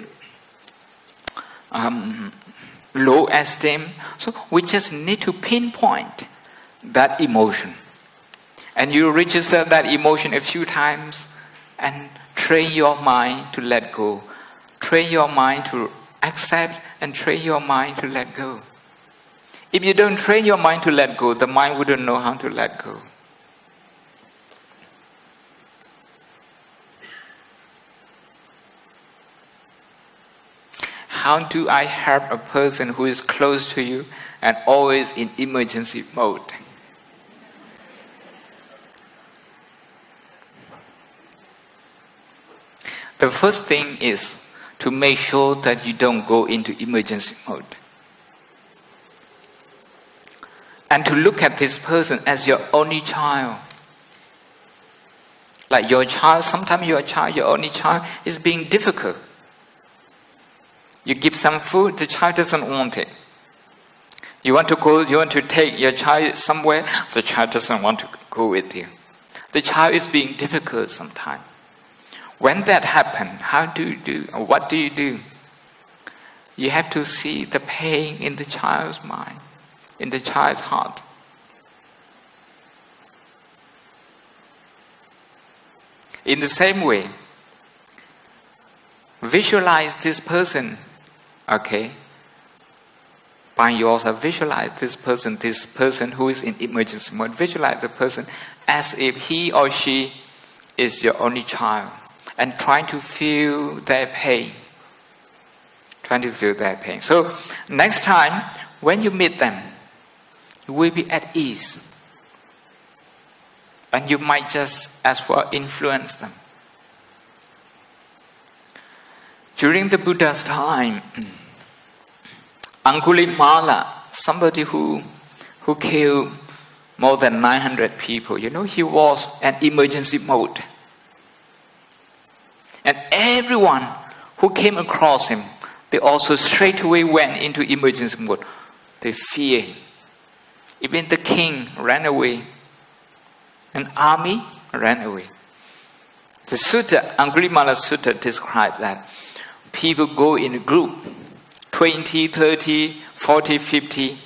low esteem? So we just need to pinpoint that emotion. And you register that emotion a few times and train your mind to let go. Train your mind to accept and train your mind to let go. If you don't train your mind to let go, the mind wouldn't know how to let go. How do I help a person who is close to you and always in emergency mode? The first thing is to make sure that you don't go into emergency mode. And to look at this person as your only child. Like your child, sometimes your only child is being difficult. You give some food, the child doesn't want it. You want to take your child somewhere, the child doesn't want to go with you. The child is being difficult sometimes. When that happens, what do you do? You have to see the pain in the child's mind, in the child's heart. In the same way, visualize this person, okay? By yourself, visualize this person who is in emergency mode. Visualize the person as if he or she is your only child. And trying to feel their pain. So, next time, when you meet them, you will be at ease. And you might just, as for influence them. During the Buddha's time, Angulimala, somebody who killed more than 900 people, he was in emergency mode. And everyone who came across him, they also straight away went into emergency mode. They feared him. Even the king ran away. An army ran away. The Sutta, Angulimala Sutta describes that people go in a group, 20, 30, 40, 50,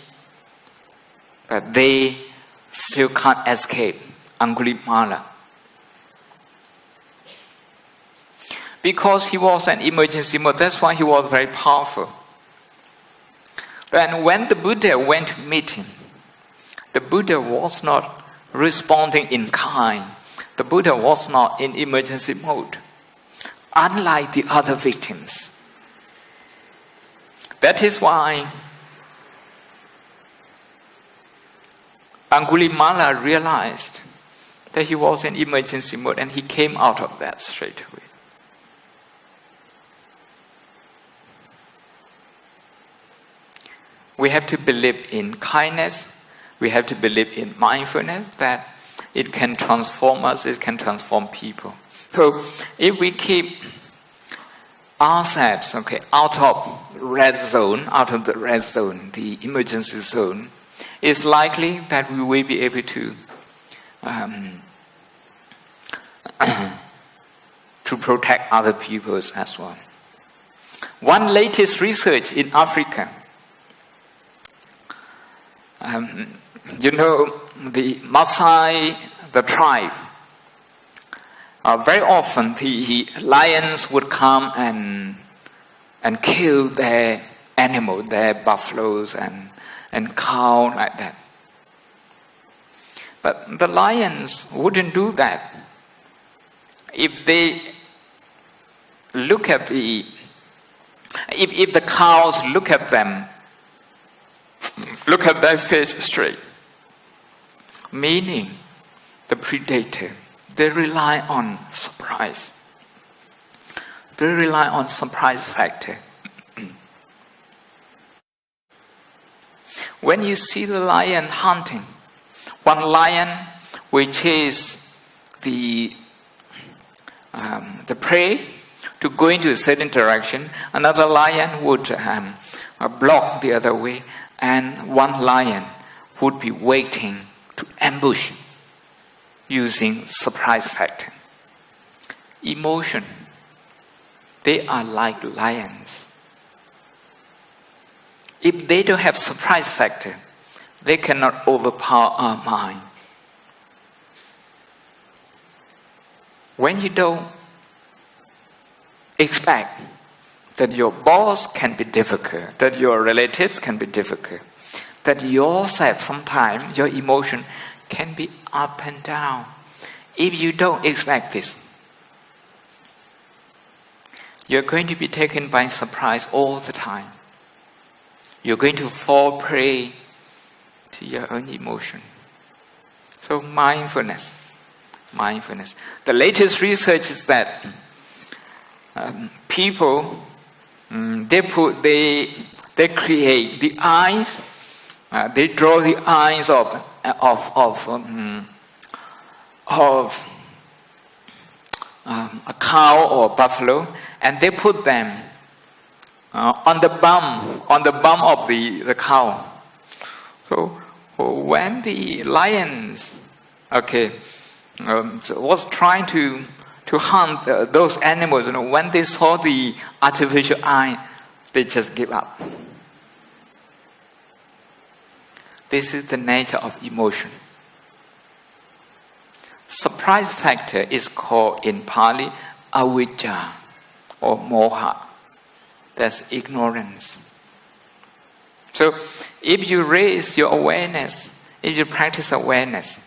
but they still can't escape Angulimala. Because he was an emergency mode, that's why he was very powerful. And when the Buddha went to meet him, the Buddha was not responding in kind. The Buddha was not in emergency mode, unlike the other victims. That is why Angulimala realized that he was in emergency mode and he came out of that straight away. We have to believe in kindness. We have to believe in mindfulness, that it can transform us, it can transform people. So if we keep ourselves out of the red zone, the emergency zone, it's likely that we will be able to protect other people as well. One latest research in Africa, the Maasai, the tribe, very often the lions would come and kill their animals, their buffaloes and cow like that. But the lions wouldn't do that if they look at if the cows look at their face straight, meaning the predator, they rely on surprise. They rely on surprise factor. When you see the lion hunting, one lion will chase the prey to go into a certain direction. Another lion would block the other way, and one lion would be waiting to ambush using surprise factor. Emotion, they are like lions. If they don't have surprise factor, they cannot overpower our mind. When you don't expect that your boss can be difficult, that your relatives can be difficult, that yourself sometimes, your emotion can be up and down. If you don't expect this, you're going to be taken by surprise all the time. You're going to fall prey to your own emotion. So mindfulness. The latest research is that people they create the eyes. They draw the eyes of a cow or buffalo, and they put them on the bum of the cow. So when the lions, was trying to hunt those animals, when they saw the artificial eye, they just give up. This is the nature of emotion. Surprise factor is called in Pali avijja or moha. That's ignorance. So if you raise your awareness, if you practice awareness,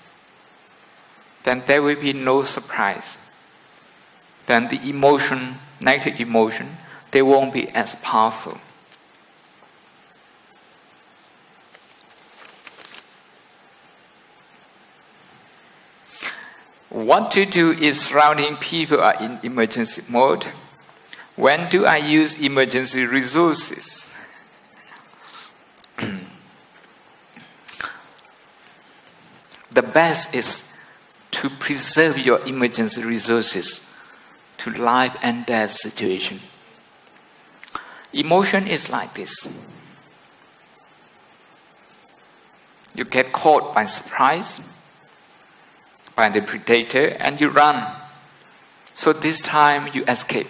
then there will be no surprise. Then the emotion, negative emotion, they won't be as powerful. What to do if surrounding people are in emergency mode? When do I use emergency resources? The best is to preserve your emergency resources to life and death situation. Emotion is like this. You get caught by surprise, by the predator, and you run. So this time you escape.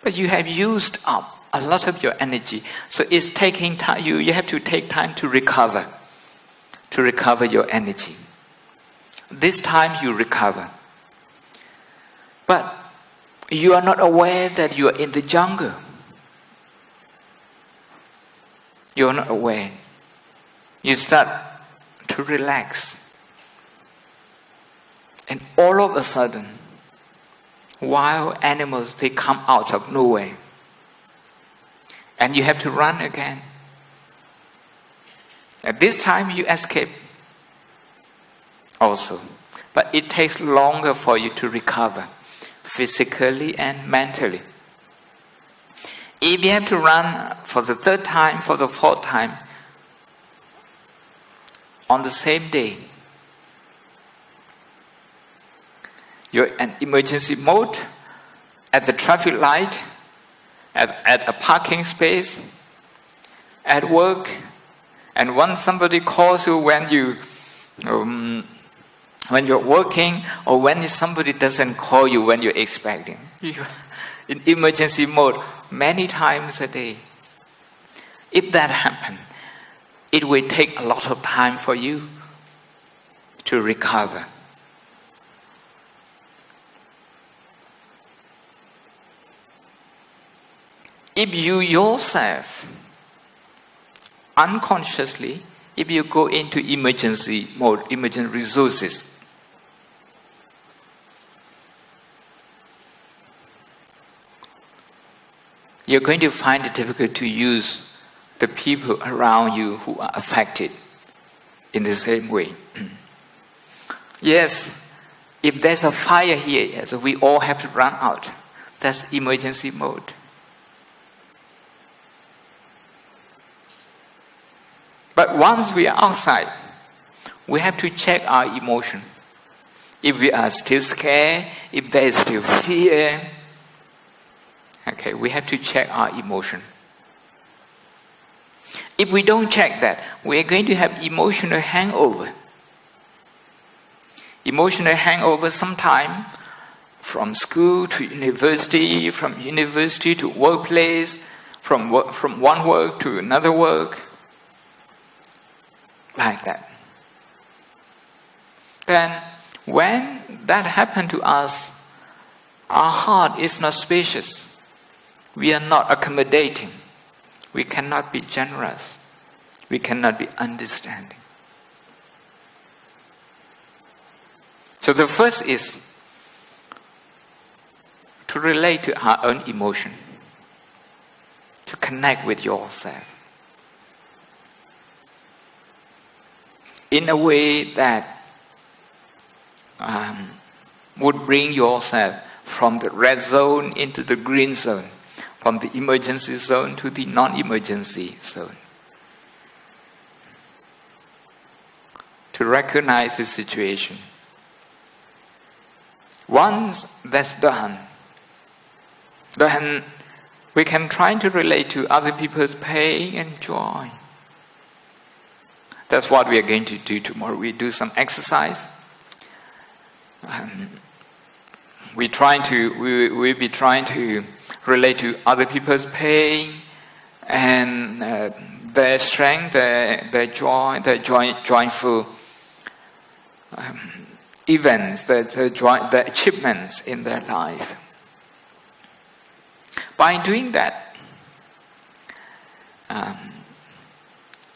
But you have used up a lot of your energy. So it's taking time. You have to take time to recover your energy. This time you recover. But you are not aware that you are in the jungle. You are not aware. You start to relax. And all of a sudden, wild animals, they come out of nowhere. And you have to run again. At this time, you escape also. But it takes longer for you to recover, physically and mentally. If you have to run for the third time, for the fourth time, on the same day, you're in emergency mode, at the traffic light, at a parking space, at work, and once somebody calls you when you're working, or when somebody doesn't call you when you're expecting, you're in emergency mode many times a day. If that happens, it will take a lot of time for you to recover. If you yourself, unconsciously, if you go into emergency mode, emergency resources, you're going to find it difficult to use the people around you who are affected in the same way. Yes, if there's a fire here, so we all have to run out. That's emergency mode. But once we are outside, we have to check our emotion. If we are still scared, if there is still fear, okay, we have to check our emotion. If we don't check that, we are going to have emotional hangover. Emotional hangover sometime from school to university, from university to workplace, from one work to another work, like that. Then when that happened to us, our heart is not spacious. We are not accommodating. We cannot be generous. We cannot be understanding. So the first is to relate to our own emotion, to connect with yourself in a way that would bring yourself from the red zone into the green zone, from the emergency zone to the non-emergency zone. To recognize the situation. Once that's done, then we can try to relate to other people's pain and joy. That's what we are going to do tomorrow. We do some exercise. We'll be trying to relate to other people's pain and their strength, their joy, their joyful events, their achievements in their life. By doing that,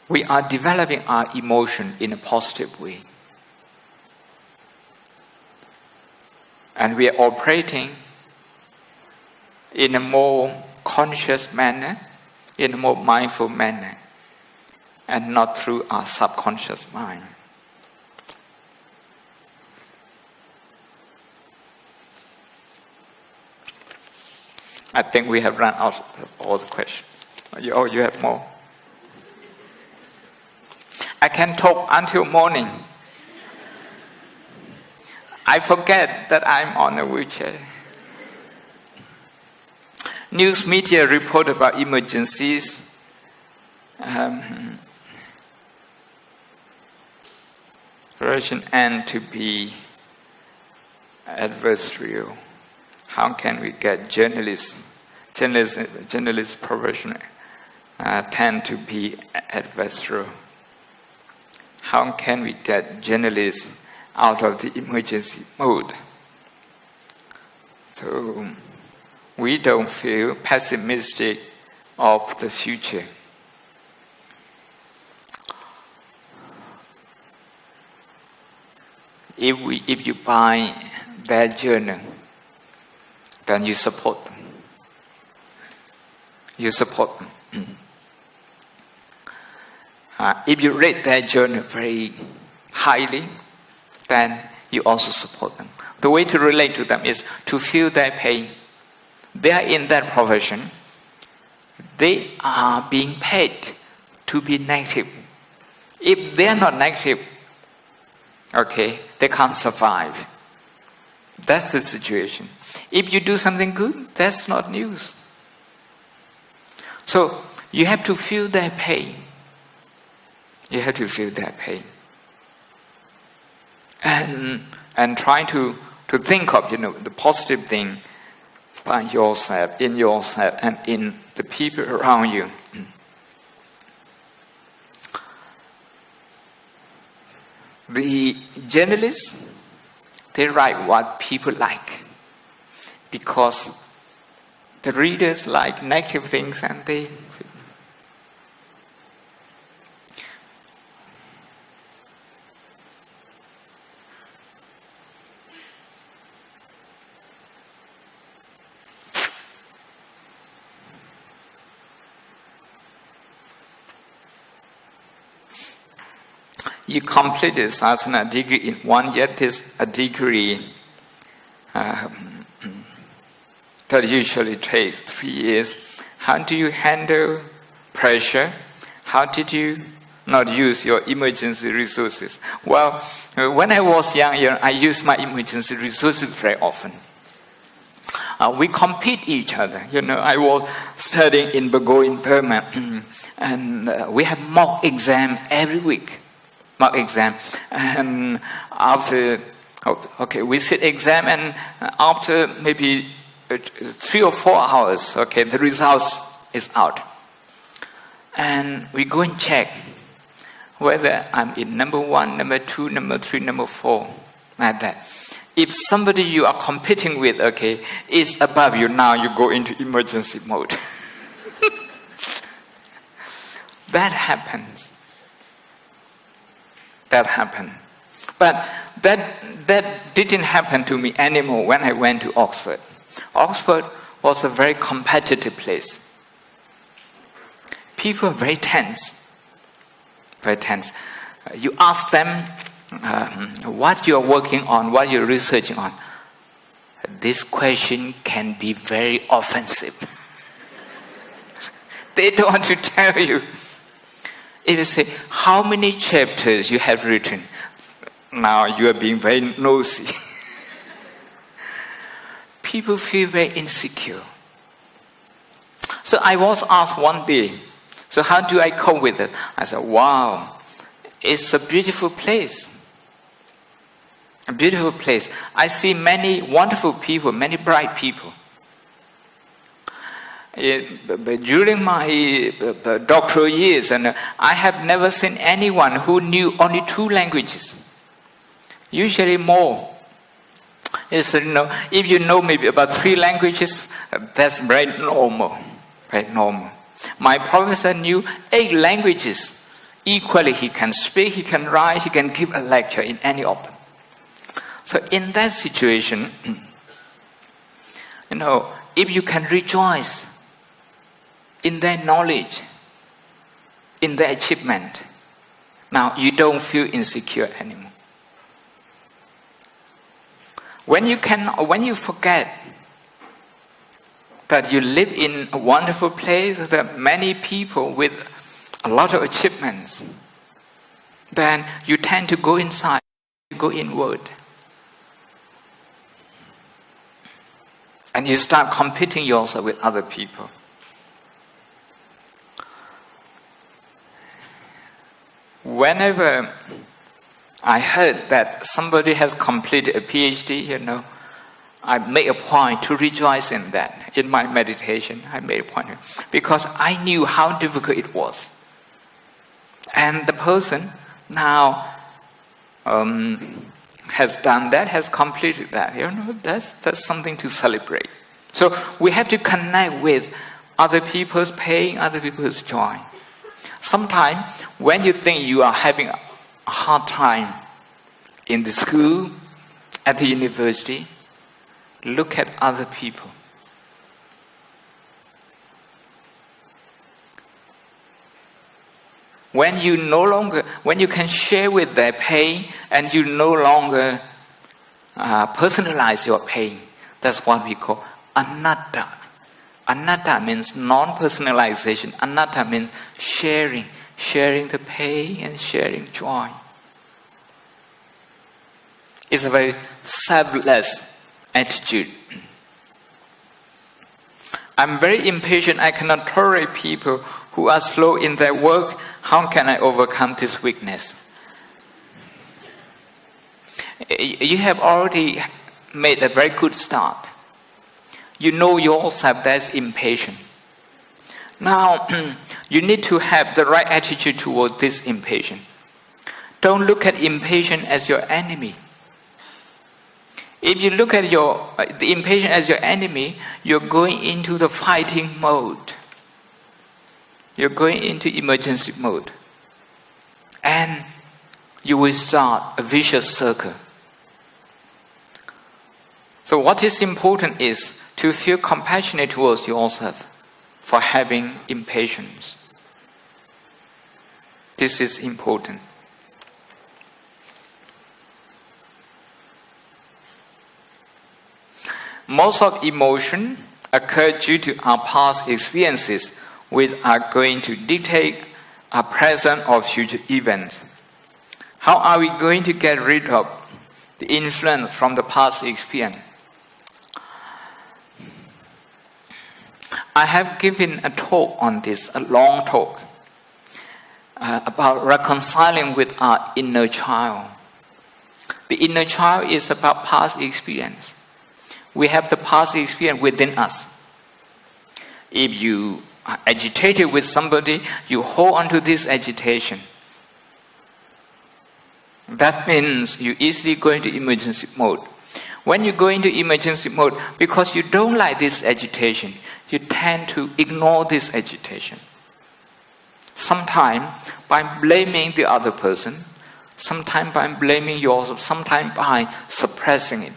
we are developing our emotion in a positive way. And we are operating in a more conscious manner, in a more mindful manner, and not through our subconscious mind. I think we have run out of all the questions. Oh, you have more? I can talk until morning. I forget that I'm on a wheelchair. News media report about emergencies. Russian end to be adversarial. How can we get journalist profession tend to be adversarial? How can we get journalists out of the emergency mode? So we don't feel pessimistic of the future. If you buy their journal, then you support them. You support them. If you rate their journal very highly, then you also support them. The way to relate to them is to feel their pain. They are in that profession. They are being paid to be negative. If they are not negative, okay, they can't survive. That's the situation. If you do something good, that's not news. So you have to feel their pain. You have to feel their pain. And try to think of, the positive thing by yourself, in yourself, and in the people around you. The journalists, they write what people like, because the readers like negative things, and they you completed Sasana degree in 1 year, this a degree that usually takes 3 years. How do you handle pressure? How did you not use your emergency resources? Well, when I was younger, I used my emergency resources very often. We compete each other. I was studying in Bago in Burma, and we have mock exam every week. Mock exam. And after, we sit exam, and after maybe 3 or 4 hours, the results is out. And we go and check whether I'm in number 1, number 2, number 3, number 4, like that. If somebody you are competing with, is above you, now you go into emergency mode. That happens. That happened. But that didn't happen to me anymore when I went to Oxford. Oxford was a very competitive place. People are very tense. Very tense. You ask them what you're working on, what you're researching on. This question can be very offensive. They don't want to tell you. If you say, how many chapters you have written? Now you are being very nosy. People feel very insecure. So I was asked one day, so how do I cope with it? I said, wow, it's a beautiful place. A beautiful place. I see many wonderful people, many bright people. During my doctoral years, and I have never seen anyone who knew only 2 languages. Usually more. If you know maybe about 3 languages, that's very normal. Very normal. My professor knew 8 languages. Equally, he can speak, he can write, he can give a lecture in any of them. So in that situation, if you can rejoice in their knowledge, in their achievement, now you don't feel insecure anymore. When you forget that you live in a wonderful place, there are many people with a lot of achievements, then you tend to go inside, go inward. And you start competing yourself with other people. Whenever I heard that somebody has completed a PhD, I make a point to rejoice in that. In my meditation, I made a point. Because I knew how difficult it was. And the person now has done that, has completed that. That's something to celebrate. So we have to connect with other people's pain, other people's joy. Sometimes when you think you are having a hard time in the school, at the university, look at other people. When you can share with their pain and you no longer personalize your pain, that's what we call anatta. Anatta means non-personalization. Anatta means sharing the pain and sharing joy. It's a very selfless attitude. I'm very impatient. I cannot tolerate people who are slow in their work. How can I overcome this weakness? You have already made a very good start. You know yourself that's impatient. Now, you need to have the right attitude toward this impatience. Don't look at impatience as your enemy. If you look at the impatient as your enemy, you're going into the fighting mode. You're going into emergency mode. And you will start a vicious circle. So what is important is to feel compassionate towards yourself for having impatience. This is important. Most of emotion occur due to our past experiences, which are going to dictate our present or future events. How are we going to get rid of the influence from the past experience? I have given a talk on this, a long talk, about reconciling with our inner child. The inner child is about past experience. We have the past experience within us. If you are agitated with somebody, you hold on to this agitation. That means you easily go into emergency mode. When you go into emergency mode, because you don't like this agitation, you tend to ignore this agitation. Sometimes by blaming the other person, sometimes by blaming yourself, sometimes by suppressing it.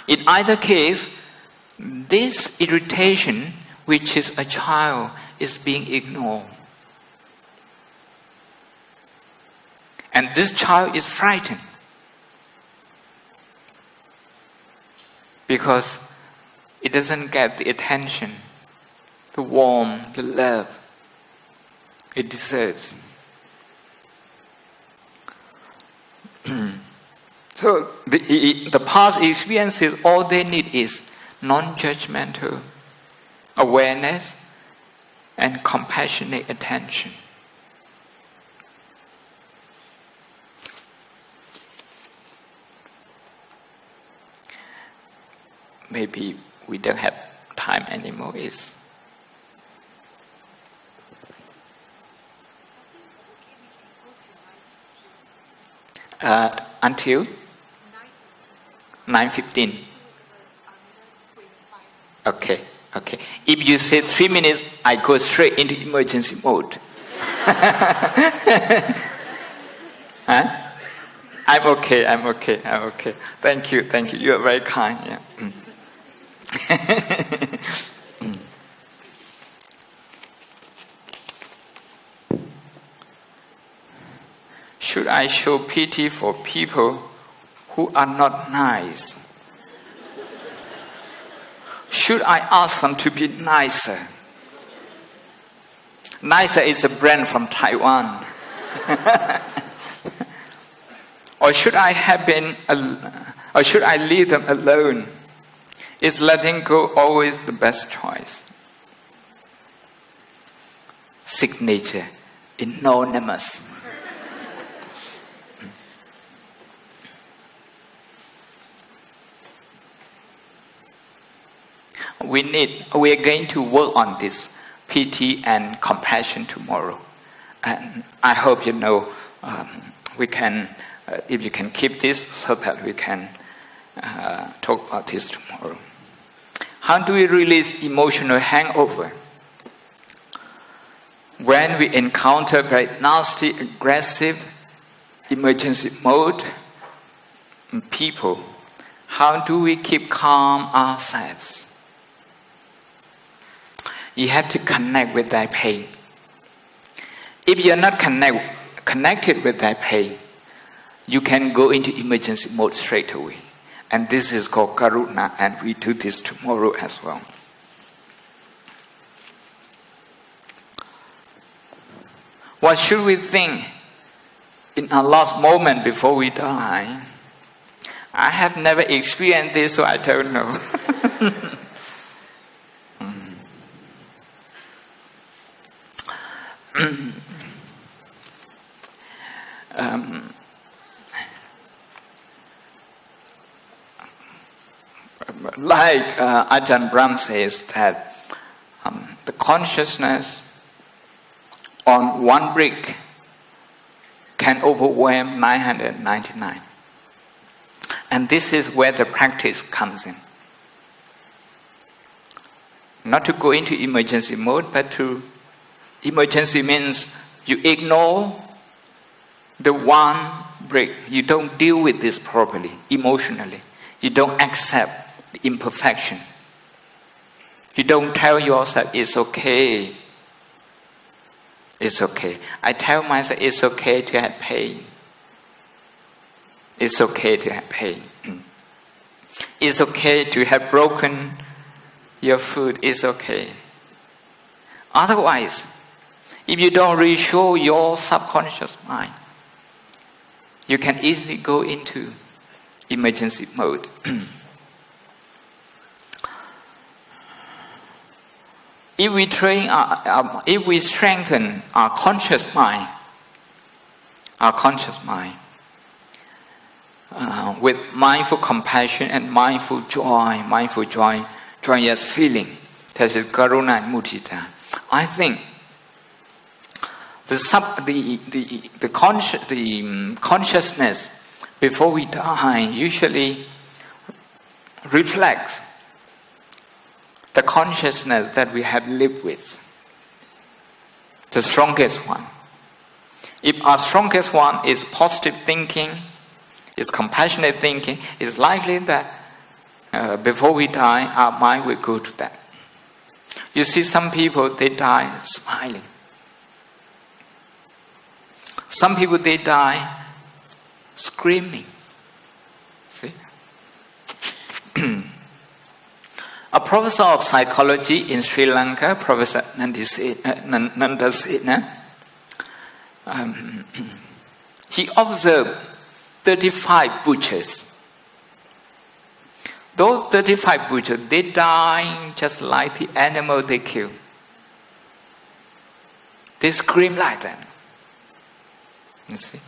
In either case, this irritation, which is a child, is being ignored. And this child is frightened because it doesn't get the attention, the warmth, the love it deserves. So the past experiences, all they need is non-judgmental awareness and compassionate attention. Maybe we don't have time anymore. Until 9:15. Okay. If you say 3 minutes, I go straight into emergency mode. Huh? I'm okay. Thank you. You are very kind. Yeah. Should I show pity for people who are not nice? Should I ask them to be nicer? Nicer is a brand from Taiwan. Or should I leave them alone? Is letting go always the best choice? Signature, anonymous. We are going to work on this pity and compassion tomorrow, and I hope we can. If you can keep this, so that we can talk about this tomorrow. How do we release emotional hangover? When we encounter very nasty, aggressive, emergency mode people, how do we keep calm ourselves? You have to connect with that pain. If you are not connected with that pain, you can go into emergency mode straight away. And this is called karuna, and we do this tomorrow as well. What should we think in our last moment before we die? I have never experienced this, so I don't know. Like Ajahn Brahm says that the consciousness on one brick can overwhelm 999. And this is where the practice comes in. Not to go into emergency mode, but emergency means you ignore the one brick. You don't deal with this properly, emotionally. You don't accept the imperfection. You don't tell yourself, it's okay. It's okay. I tell myself, it's okay to have pain. It's okay to have pain. It's okay to have broken your foot. It's okay. Otherwise, if you don't reassure your subconscious mind, you can easily go into emergency mode. If we strengthen our conscious mind, with mindful compassion and mindful joyous feeling, that is karuna and mudita, I think the consciousness before we die usually reflects the consciousness that we have lived with, the strongest one. If our strongest one is positive thinking, is compassionate thinking, it's likely that before we die, our mind will go to that. You see, some people, they die smiling. Some people, they die screaming. See? A professor of psychology in Sri Lanka, Professor Nandasena, he observed 35 butchers. Those 35 butchers, they die just like the animal they kill. They scream like that. You see?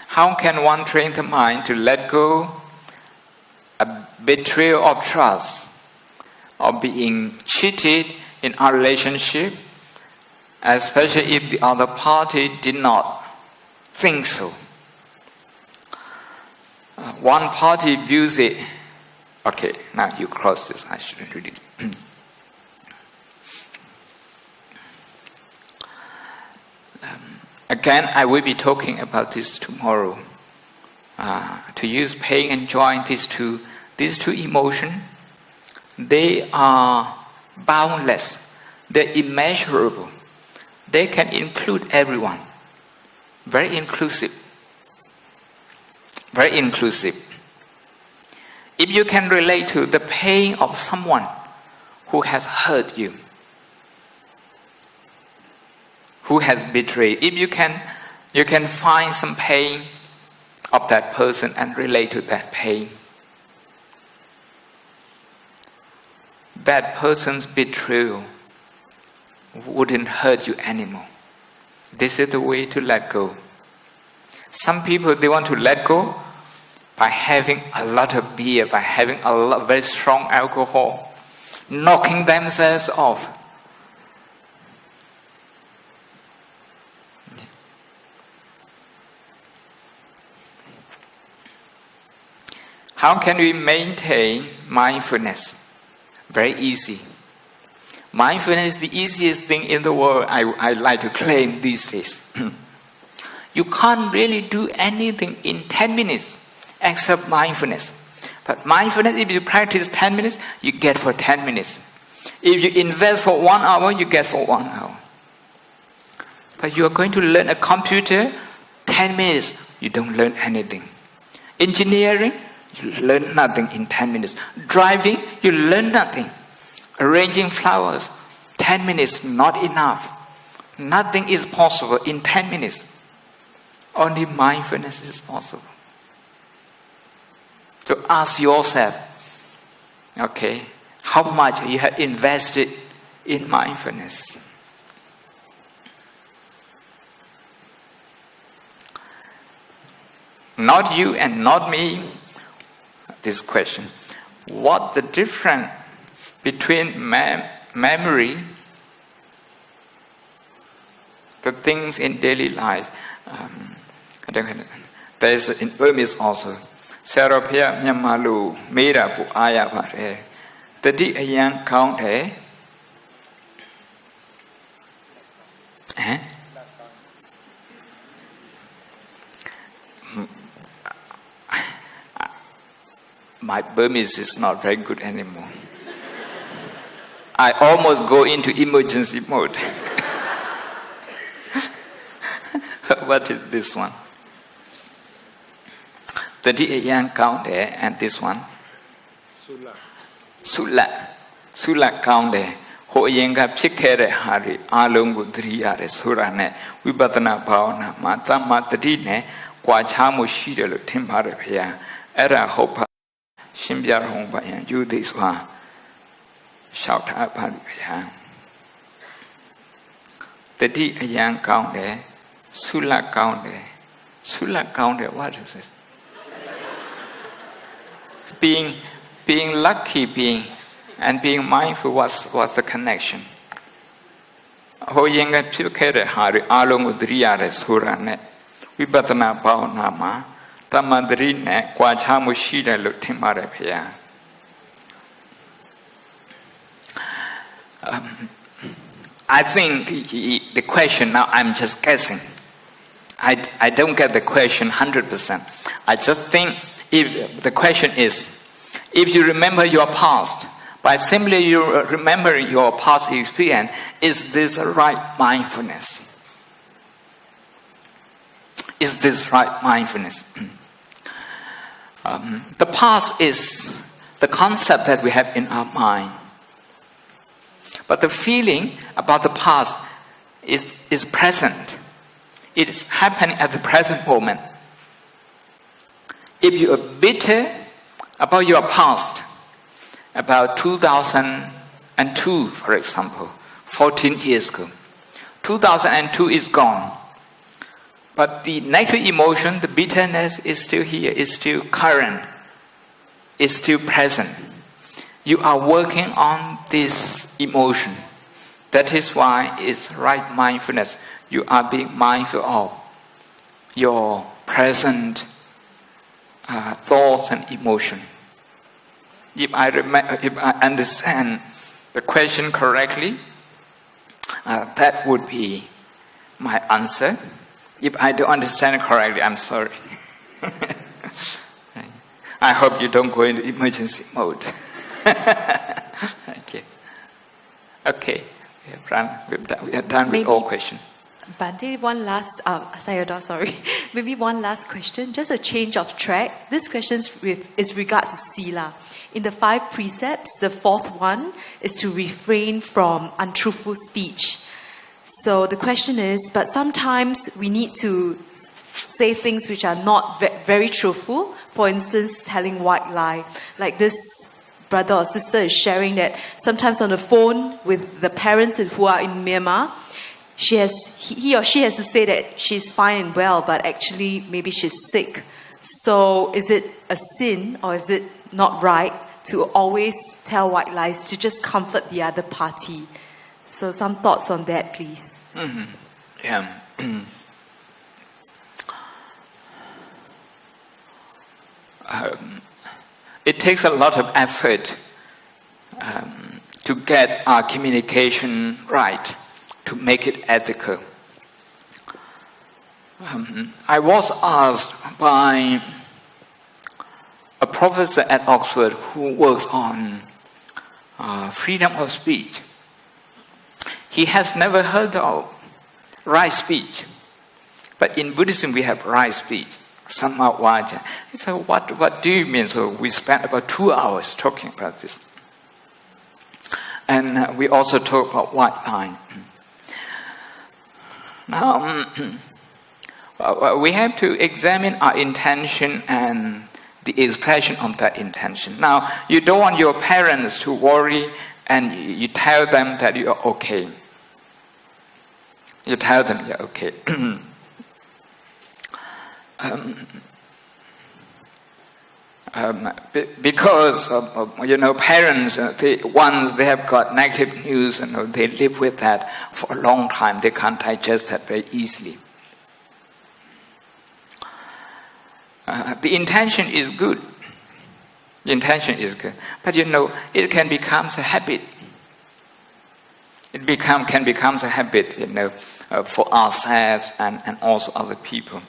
How can one train the mind to let go a betrayal of trust or being cheated in our relationship, especially if the other party did not think so? One party views it. Okay, now you cross this. I shouldn't read it. Again, I will be talking about this tomorrow. To use pain and joy, these two emotions, they are boundless. They're immeasurable. They can include everyone. Very inclusive. Very inclusive. If you can relate to the pain of someone who has hurt you, who has betrayed, if you can find some pain of that person and relate to that pain, that person's betrayal wouldn't hurt you anymore. This is the way to let go. Some people, they want to let go by having a lot of beer, by having very strong alcohol, knocking themselves off. How can we maintain mindfulness? Very easy. Mindfulness is the easiest thing in the world, I like to claim these days. You can't really do anything in 10 minutes except mindfulness. But mindfulness, if you practice 10 minutes, you get for 10 minutes. If you invest for 1 hour, you get for 1 hour. But you are going to learn a computer, 10 minutes, you don't learn anything. Engineering, you learn nothing in 10 minutes. Driving, you learn nothing. Arranging flowers, 10 minutes, not enough. Nothing is possible in 10 minutes. Only mindfulness is possible. So ask yourself, okay, how much you have invested in mindfulness? Not you and not me. This question. What the difference between memory, the things in daily life? There is in Burmese also. Sarapya Nyamalu Mera Pu Aya Pare. Tadi Ayan Count My Burmese is not very good anymore. I almost go into emergency mode. What is this one? Tati ayan count there, and this one. Sula count there. Ho yenga pikere hari alongu driyare surane. Vibatana bhavana mata matadine kwachamu shidelo timbare pya. Era hopa shimbyar hongpa yan you this one. Shout out pya. Tati ayan count there. Sula count there. Sula count there. What is it? Being lucky, and being mindful was the connection. Ho yenga pilkere hari along udriyare surane. Vibatana bhavana ma tamadrine kwachamu shida lutimare pya. I think the question now, I'm just guessing. I don't get the question 100%. I just think if the question is, if you remember your past, by simply you remembering your past experience, is this right mindfulness? Is this right mindfulness? The past is the concept that we have in our mind. But the feeling about the past is present. It is happening at the present moment. If you are bitter about your past, about 2002, for example, 14 years ago, 2002 is gone. But the negative emotion, the bitterness is still here, is still current, is still present. You are working on this emotion. That is why it's right mindfulness. You are being mindful of your present thoughts and emotion. If I understand the question correctly, that would be my answer. If I don't understand it correctly, I'm sorry. I hope you don't go into emergency mode. Okay. We are done with all questions. Bante, one last, Sayadaw, sorry. Maybe one last question, just a change of track. This question is regard to Sila. In the 5 precepts, the 4th one is to refrain from untruthful speech. So the question is, but sometimes we need to say things which are not very truthful. For instance, telling white lie. Like this brother or sister is sharing that sometimes on the phone with the parents who are in Myanmar, he or she has to say that she's fine and well, but actually maybe she's sick. So is it a sin or is it not right to always tell white lies to just comfort the other party? So some thoughts on that, please. Mm-hmm. Yeah. It takes a lot of effort to get our communication right, to make it ethical. I was asked by a professor at Oxford who works on freedom of speech. He has never heard of right speech. But in Buddhism we have right speech. Samma vaca. He said, what do you mean? So we spent about 2 hours talking about this. And we also talk about white line. Now, we have to examine our intention and the expression of that intention. Now, you don't want your parents to worry and you tell them that you're okay. You tell them you're okay. Because parents, once they have got negative news, they live with that for a long time. They can't digest that very easily. The intention is good. The intention is good, but it can become a habit. It can become a habit, for ourselves and also other people.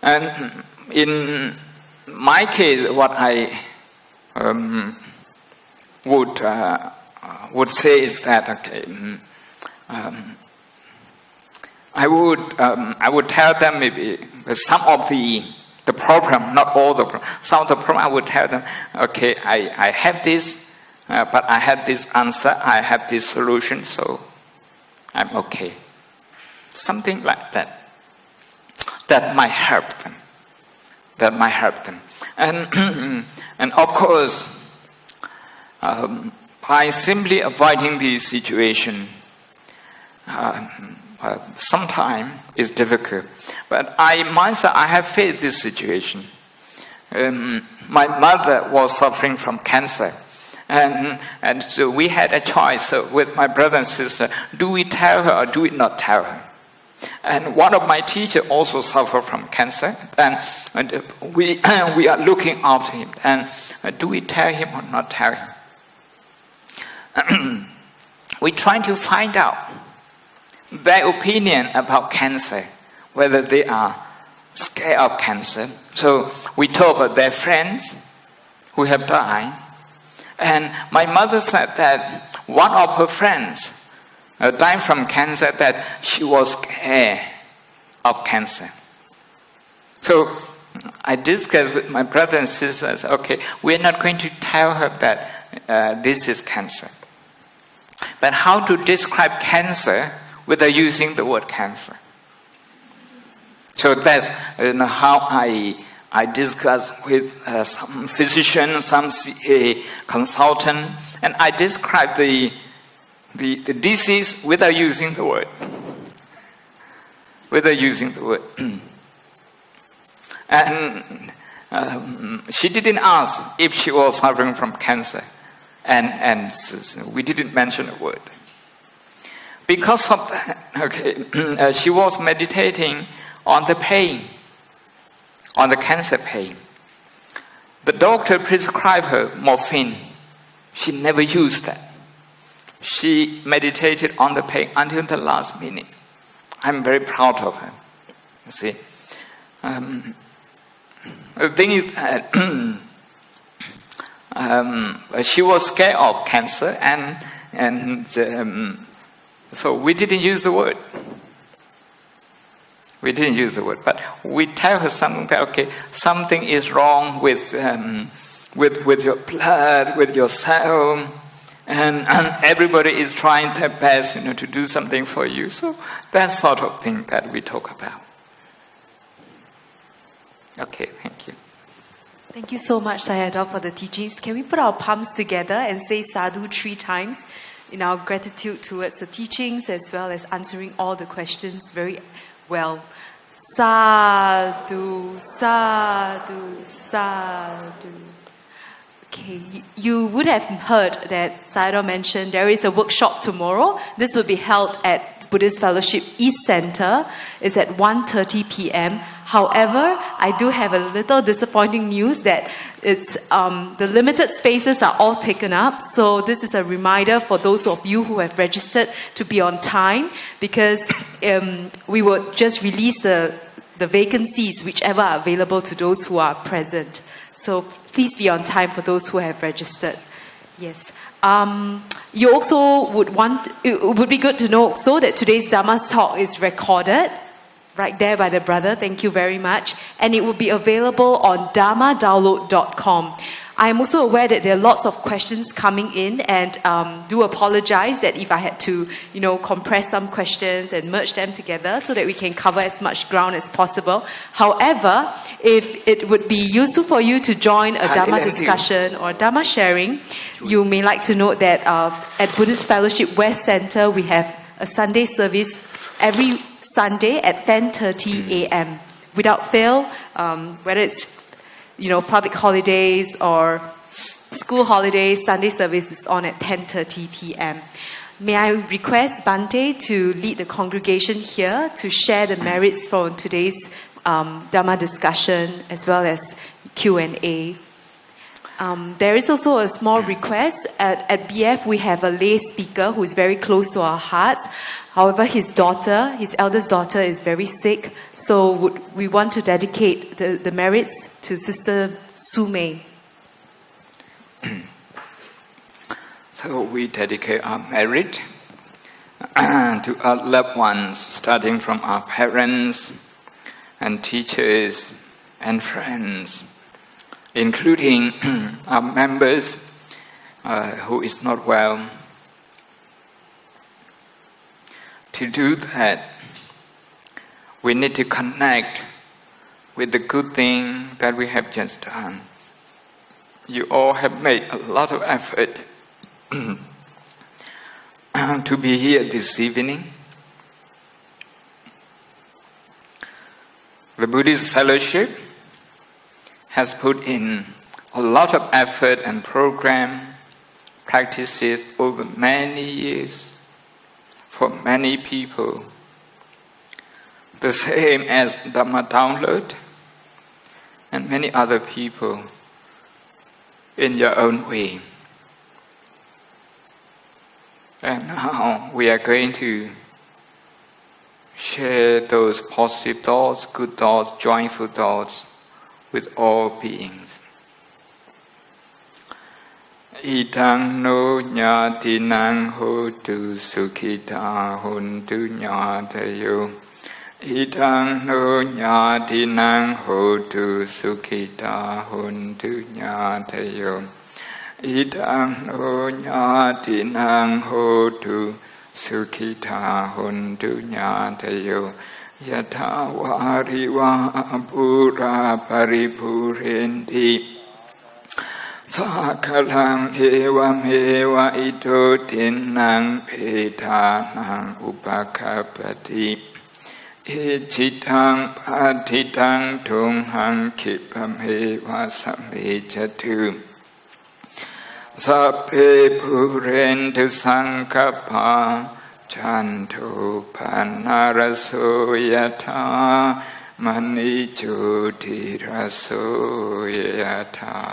And in my case, what I would say is that I would tell them maybe some of the problem, not all the problem. Some of the problem I would tell them, okay, I have this, but I have this answer, I have this solution, so I'm okay. Something like that. That might help them. That might help them. And of course, by simply avoiding the situation, sometimes it's difficult. But I have faced this situation. My mother was suffering from cancer. And so we had a choice with my brother and sister. Do we tell her or do we not tell her? And one of my teachers also suffered from cancer. And we are looking after him. And do we tell him or not tell him? We try to find out their opinion about cancer, whether they are scared of cancer. So we talk about their friends who have died. And my mother said that one of her friends died from cancer, that she was scared of cancer. So I discussed with my brother and sisters, okay, we're not going to tell her that this is cancer. But how to describe cancer without using the word cancer? So that's how I discuss with some physician, some CA consultant, and I describe the disease without using the word. Without using the word. And she didn't ask if she was suffering from cancer. And we didn't mention a word. Because of that, okay, she was meditating on the pain, on the cancer pain. The doctor prescribed her morphine. She never used that. She meditated on the pain until the last minute. I'm very proud of her. You see, the thing is that she was scared of cancer, and so we didn't use the word. We didn't use the word, but we tell her something that, okay, something is wrong with your blood, with your cell, and everybody is trying their best, to do something for you. So that sort of thing that we talk about. Okay, thank you. Thank you so much, Sayadaw, for the teachings. Can we put our palms together and say sadhu 3 times in our gratitude towards the teachings as well as answering all the questions very well. Sadhu, sadhu, sadhu. Okay, you would have heard that Sayadaw mentioned there is a workshop tomorrow. This will be held at Buddhist Fellowship East Center. It's at 1:30 p.m. However, I do have a little disappointing news that it's the limited spaces are all taken up. So this is a reminder for those of you who have registered to be on time, because we will just release the vacancies, whichever are available to those who are present. So please be on time for those who have registered. Yes. You also it would be good to know also that today's Dhamma's talk is recorded right there by the brother. Thank you very much. And it will be available on dhammadownload.com. I am also aware that there are lots of questions coming in, and do apologize that if I had to, compress some questions and merge them together so that we can cover as much ground as possible. However, if it would be useful for you to join a Dhamma discussion or Dhamma sharing, you may like to note that at Buddhist Fellowship West Center, we have a Sunday service every Sunday at 10:30 a.m. Without fail, whether it's public holidays or school holidays, Sunday service is on at 10:30 p.m. May I request Bante to lead the congregation here to share the merits for today's Dhamma discussion as well as Q&A. There is also a small request. At BF, we have a lay speaker who is very close to our hearts. However, his eldest daughter is very sick. So we want to dedicate the merits to Sister Sumei. So we dedicate our merit to our loved ones, starting from our parents and teachers, and friends, including our members who is not well. To do that, we need to connect with the good thing that we have just done. You all have made a lot of effort to be here this evening. The Buddhist Fellowship has put in a lot of effort and program, practices over many years for many people. The same as Dhamma download and many other people in your own way. And now we are going to share those positive thoughts, good thoughts, joyful thoughts with all beings. Idang no nyatinang hotu sukhita huntu nyatayo. Idang no nyatinang hotu sukhita huntu nyatayo. Idang no nyatinang hotu sukhita huntu nyatayo. Yatha variva apura paripurenti. Sakalang evam eva ito tinang petanang upakapati. Ichitang patitang tunghang kipam eva samejatu. Sape purentu sankapa chanto panaraso yata. Mani joti raso yata.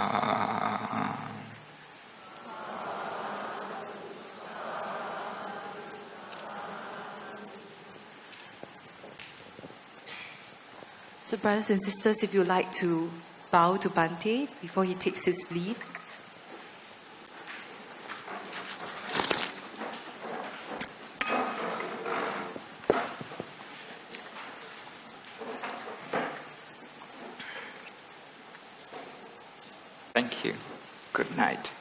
So brothers and sisters, if you like to bow to Bhante before he takes his leave. Thank you. Good night.